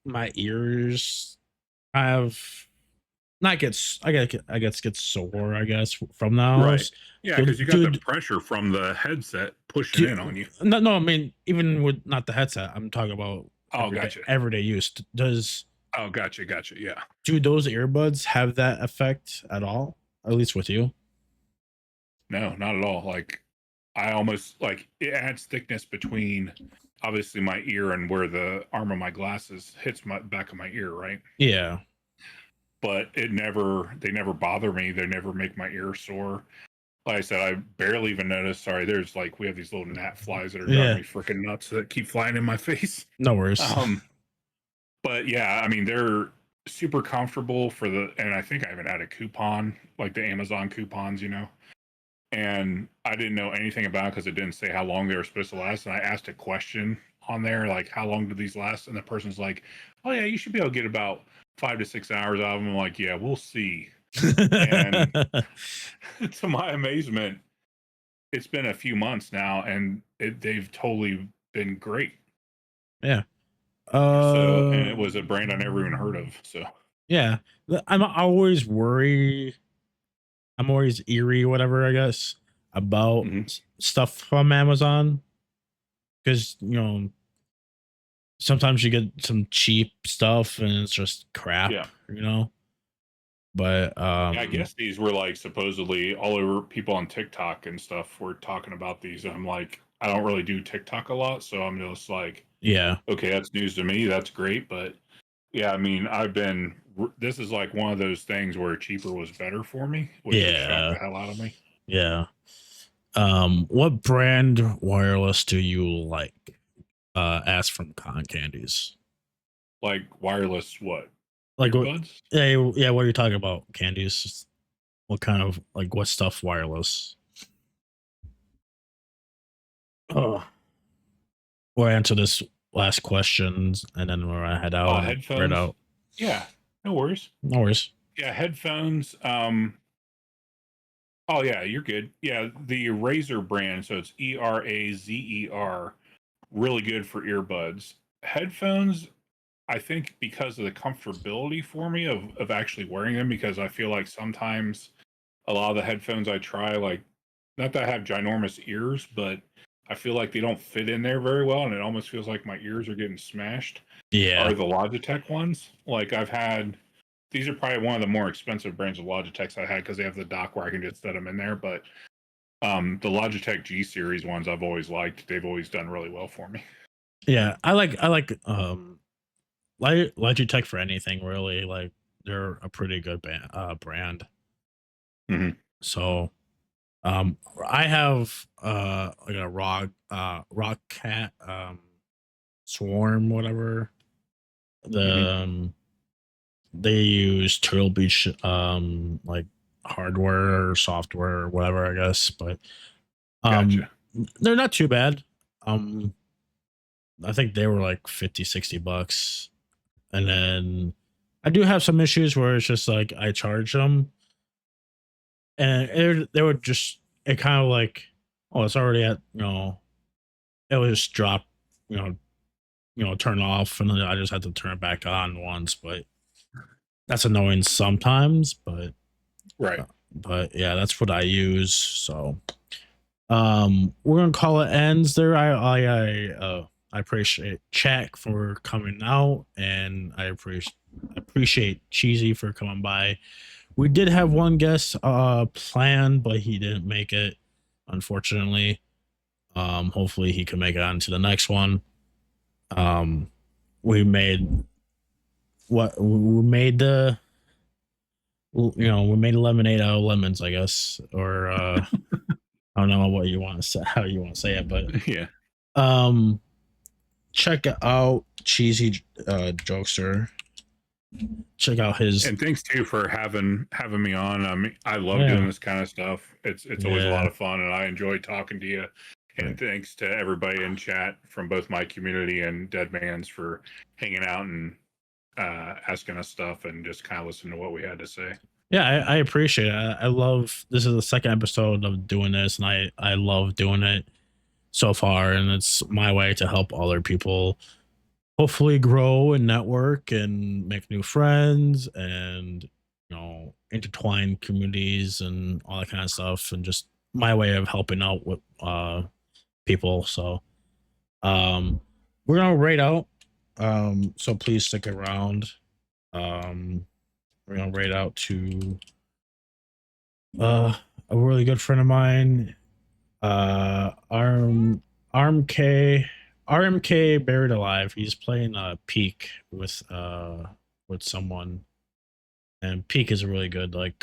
my ears have not gets I guess gets sore, I guess, from those. Right. Yeah, because you got the pressure from the headset pushing in on you. No, I mean even with not the headset, I'm talking about everyday use. Oh, gotcha. Yeah. Do those earbuds have that effect at all? At least with you? No, not at all. Like I almost like it adds thickness between obviously my ear and where the arm of my glasses hits my back of my ear, right? Yeah. But they never bother me. They never make my ear sore. Like I said, I barely even noticed. Sorry, there's like we have these little gnat flies that are driving me freaking nuts that keep flying in my face. No worries. But yeah, I mean they're super comfortable and I think I even had a coupon, like the Amazon coupons, and I didn't know anything about it because it didn't say how long they were supposed to last. And I asked a question on there, like how long do these last? And the person's like, oh yeah, you should be able to get about 5 to 6 hours out of them. I'm like, yeah, we'll see. And to my amazement, it's been a few months now, and they've totally been great. Yeah. So, and it was a brand I never even heard of. So, Yeah. I'm always worried. I'm always eerie, whatever, I guess, about stuff from Amazon. Because, sometimes you get some cheap stuff and it's just crap, yeah. But Yeah, I guess these were like supposedly all over, people on TikTok and stuff were talking about these. And I'm like, I don't really do TikTok a lot, so I'm just like, yeah, okay, that's news to me. That's great, but yeah, I mean, this is like one of those things where cheaper was better for me, which has shocked the hell out of me. Yeah. What brand wireless do you like? Ask from Con Candies. Like wireless, what? Like what? Earbuds? Yeah. What are you talking about? Candies? What kind of what stuff wireless? Oh, we'll answer this last questions and then we're gonna head out. Headphones. Right out. Yeah, no worries. No worries. Yeah, headphones. Oh yeah, you're good. Yeah, the Razer brand, so it's ERAZER, really good for earbuds. Headphones, I think because of the comfortability for me of actually wearing them, because I feel like sometimes a lot of the headphones I try, like, not that I have ginormous ears, but I feel like they don't fit in there very well, and it almost feels like my ears are getting smashed. Yeah. Are the Logitech ones. Like these are probably one of the more expensive brands of Logitechs I had because they have the dock where I can just set them in there. But the Logitech G series ones I've always liked. They've always done really well for me. Yeah, I like Logitech for anything really. Like they're a pretty good brand. Mm-hmm. So I have like a rock cat swarm, whatever. They use Turtle Beach like hardware or software or whatever, I guess, but Gotcha. they're not too bad. I think they were like 50-60 bucks. And then I do have some issues where it's just like I charge them and they would just, it kind of like, oh, it's already at, it would just drop, turn off, and then I just had to turn it back on once. But that's annoying sometimes. But right. But yeah, that's what I use. So we're gonna call it ends there. I appreciate Chak for coming out, and I appreciate Cheesy for coming by. We did have one guest planned, but he didn't make it, unfortunately. Hopefully he can make it on to the next one. We made we made lemonade out of lemons, I guess, or I don't know what you want to say, how you want to say it, but yeah. Check out CheezyJokester. Check out his, and thanks too for having me on. I love doing this kind of stuff. It's always a lot of fun, and I enjoy talking to you. And thanks to everybody in chat from both my community and Dead Man's for hanging out and asking us stuff and just kind of listening to what we had to say. Yeah, I appreciate it. I love, this is the second episode of doing this, and I love doing it so far, and it's my way to help other people hopefully grow and network and make new friends and intertwine communities and all that kind of stuff, and just my way of helping out with people. So we're gonna rate out, so please stick around. We're gonna rate out to a really good friend of mine, RMK Buried Alive. He's playing Peak with someone, and Peak is a really good a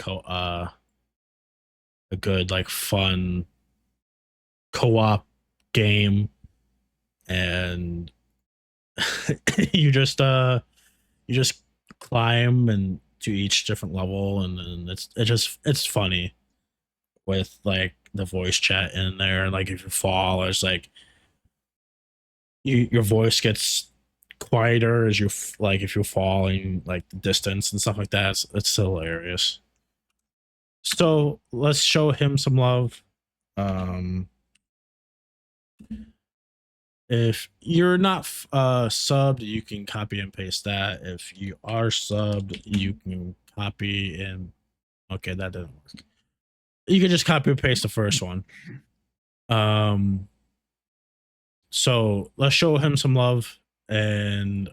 good fun co-op game, and you just climb and to each different level, and then it's funny with like the voice chat in there, and like if you fall, it's like your voice gets quieter as you like if you're falling like the distance and stuff like that. It's hilarious. So let's show him some love. Um, if you're not subbed, you can copy and paste that. If you are subbed, you can copy and okay, that didn't work. You can just copy and paste the first one. So let's show him some love, and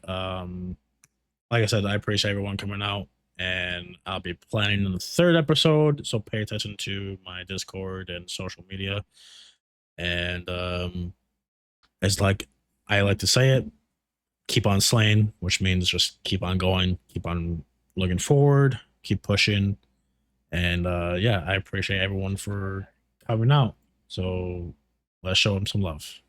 like I said, I appreciate everyone coming out, and I'll be planning the third episode, so pay attention to my Discord and social media. And it's like I like to say it, keep on slaying, which means just keep on going, keep on looking forward, keep pushing. And yeah, I appreciate everyone for coming out. So let's show them some love.